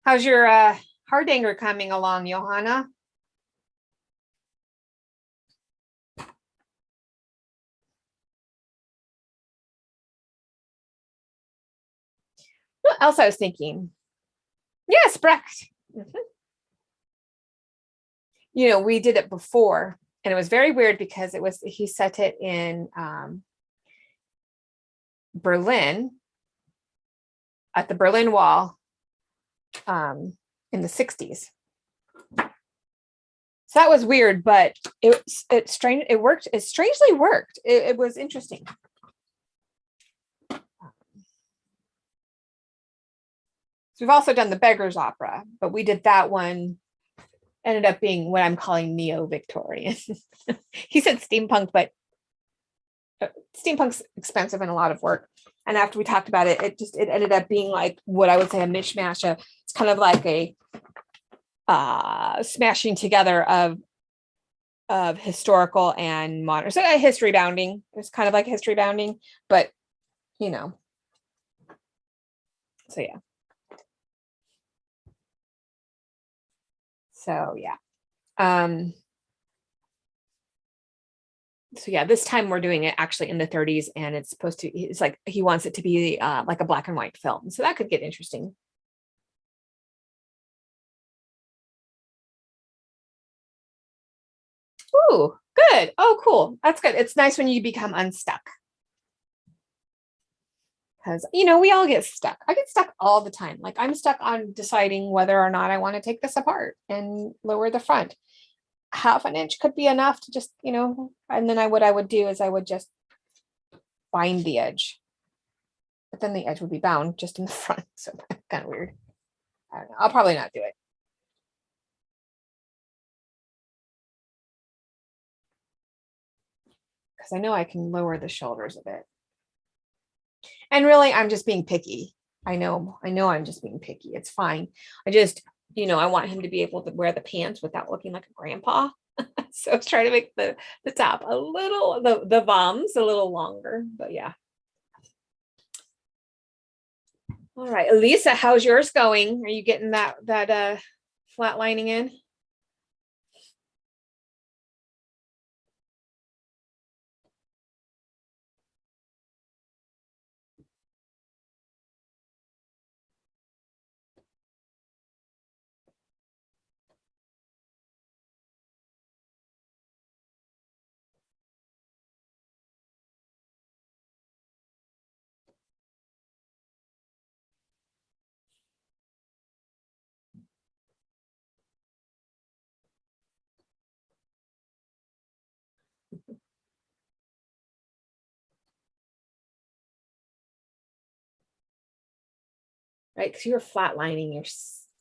How's your hardanger coming along, Johanna? What else I was thinking? Yes, Brecht. Mhm. You know, we did it before, and it was very weird because he set it in Berlin, at the Berlin Wall, in the 60s. So that was weird, but it strange. It worked. It strangely worked. It was interesting. So we've also done the Beggar's Opera, but we did that one. Ended up being what I'm calling neo-Victorian. He said steampunk, but steampunk's expensive and a lot of work. And after we talked about it, it ended up being like what I would say a mishmash of, it's kind of like a smashing together of historical and modern. So a history bounding. It's kind of like history bounding, but you know. So yeah. So yeah. So yeah, this time we're doing it actually in the 30s, and it's like he wants it to be like a black and white film. So that could get interesting. Ooh, good. Oh, cool. That's good. It's nice when you become unstuck. Because, we all get stuck. I get stuck all the time. Like I'm stuck on deciding whether or not I want to take this apart and lower the front. Half an inch could be enough to just, and then what I would do is I would just bind the edge. But then the edge would be bound just in the front. So that's kind of weird. I don't know. I'll probably not do it. Because I know I can lower the shoulders a bit. And really, I'm just being picky. I know I'm just being picky. It's fine. I just, I want him to be able to wear the pants without looking like a grandpa. So I was trying to make the top a little, the VOMs a little longer, but yeah. All right, Elisa, how's yours going? Are you getting that flat lining in? Right, because you were flat lining your,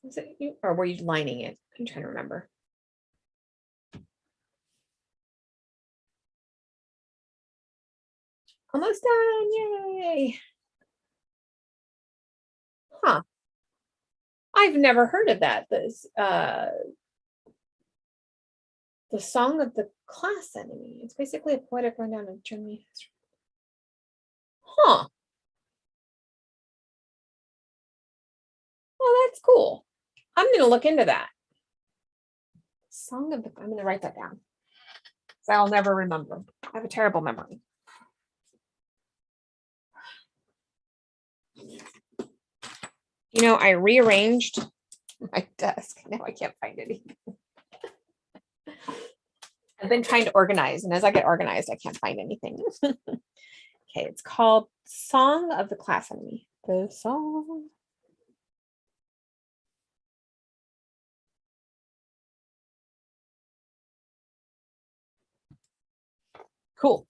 was it you, or were you lining it? I'm trying to remember. Almost done, yay. Huh. I've never heard of that. The Song of the Class Enemy. It's basically a poetic rundown of Germany history. Huh. Well, that's cool. I'm going to look into that. I'm going to write that down. So I'll never remember. I have a terrible memory. I rearranged my desk. Now I can't find anything. I've been trying to organize, and as I get organized, I can't find anything. Okay, it's called Song of the Class Enemy. The song. Cool.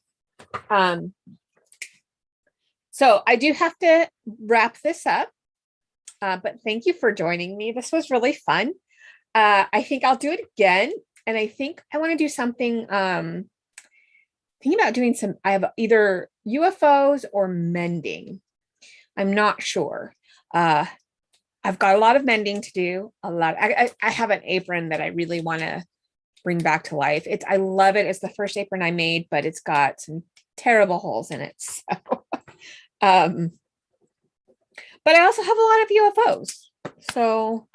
So I do have to wrap this up, but thank you for joining me. This was really fun. I think I'll do it again, and I think I want to do something. Thinking about doing I have either UFOs or mending. I'm not sure. I've got a lot of mending to do. I have an apron that I really want to bring back to life. I love it. It's the first apron I made, but it's got some terrible holes in it. So, but I also have a lot of UFOs. So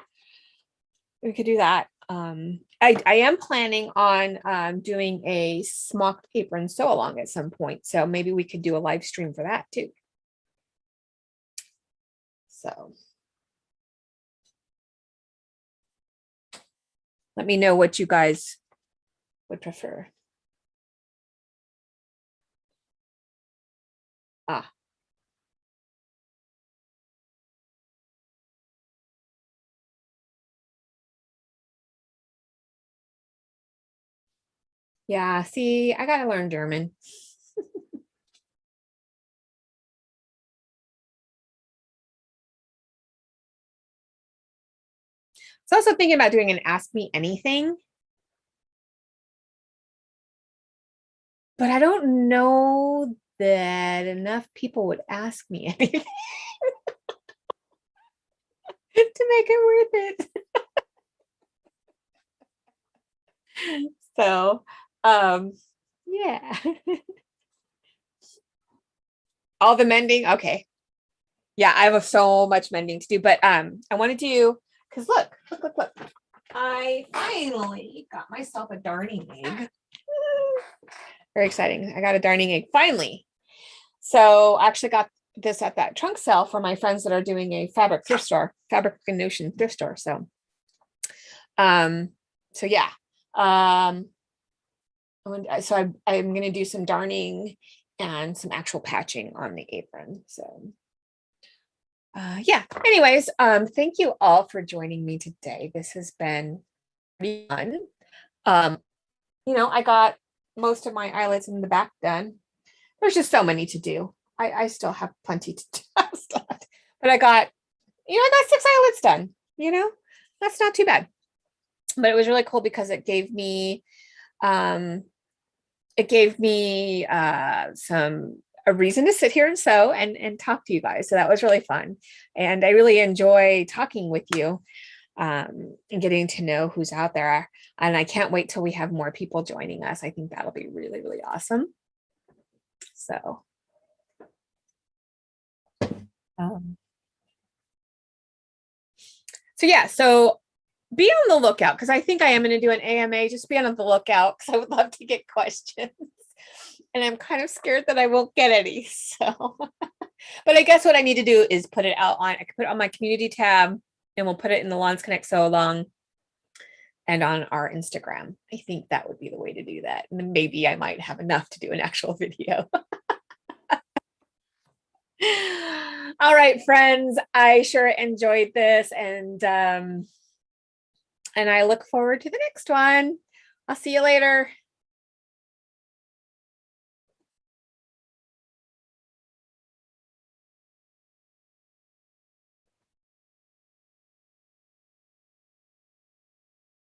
we could do that. I am planning on doing a smocked apron sew along at some point. So maybe we could do a live stream for that too. So let me know what you guys would prefer. Ah. Yeah, see, I gotta learn German. So also thinking about doing an Ask Me Anything, but I don't know that enough people would ask me anything to make it worth it. So, yeah. All the mending. Okay. Yeah, I have so much mending to do, but I want to do because look. I finally got myself a darning egg. Very exciting. I got a darning egg finally. So I actually got this at that trunk sale for my friends that are doing a fabric thrift store, fabric and notion thrift store. Um, so yeah. So I'm going to do some darning and some actual patching on the apron. So yeah. Anyways, thank you all for joining me today. This has been pretty fun. Um, I got most of my eyelets in the back done. There's just so many to do. I still have plenty to do. But I got 6 eyelets done, that's not too bad. But it was really cool because it gave me um a reason to sit here and sew and talk to you guys. So that was really fun. And I really enjoy talking with you and getting to know who's out there. And I can't wait till we have more people joining us. I think that'll be really, really awesome. So, um, so be on the lookout because I think I am going to do an AMA. Just be on the lookout because I would love to get questions. And I'm kind of scared that I won't get any. So, but I guess what I need to do is put it out I can put it on my community tab and we'll put it in the Lawns Connect Sew Along and on our Instagram. I think that would be the way to do that. And then maybe I might have enough to do an actual video. All right, friends, I sure enjoyed this and I look forward to the next one. I'll see you later.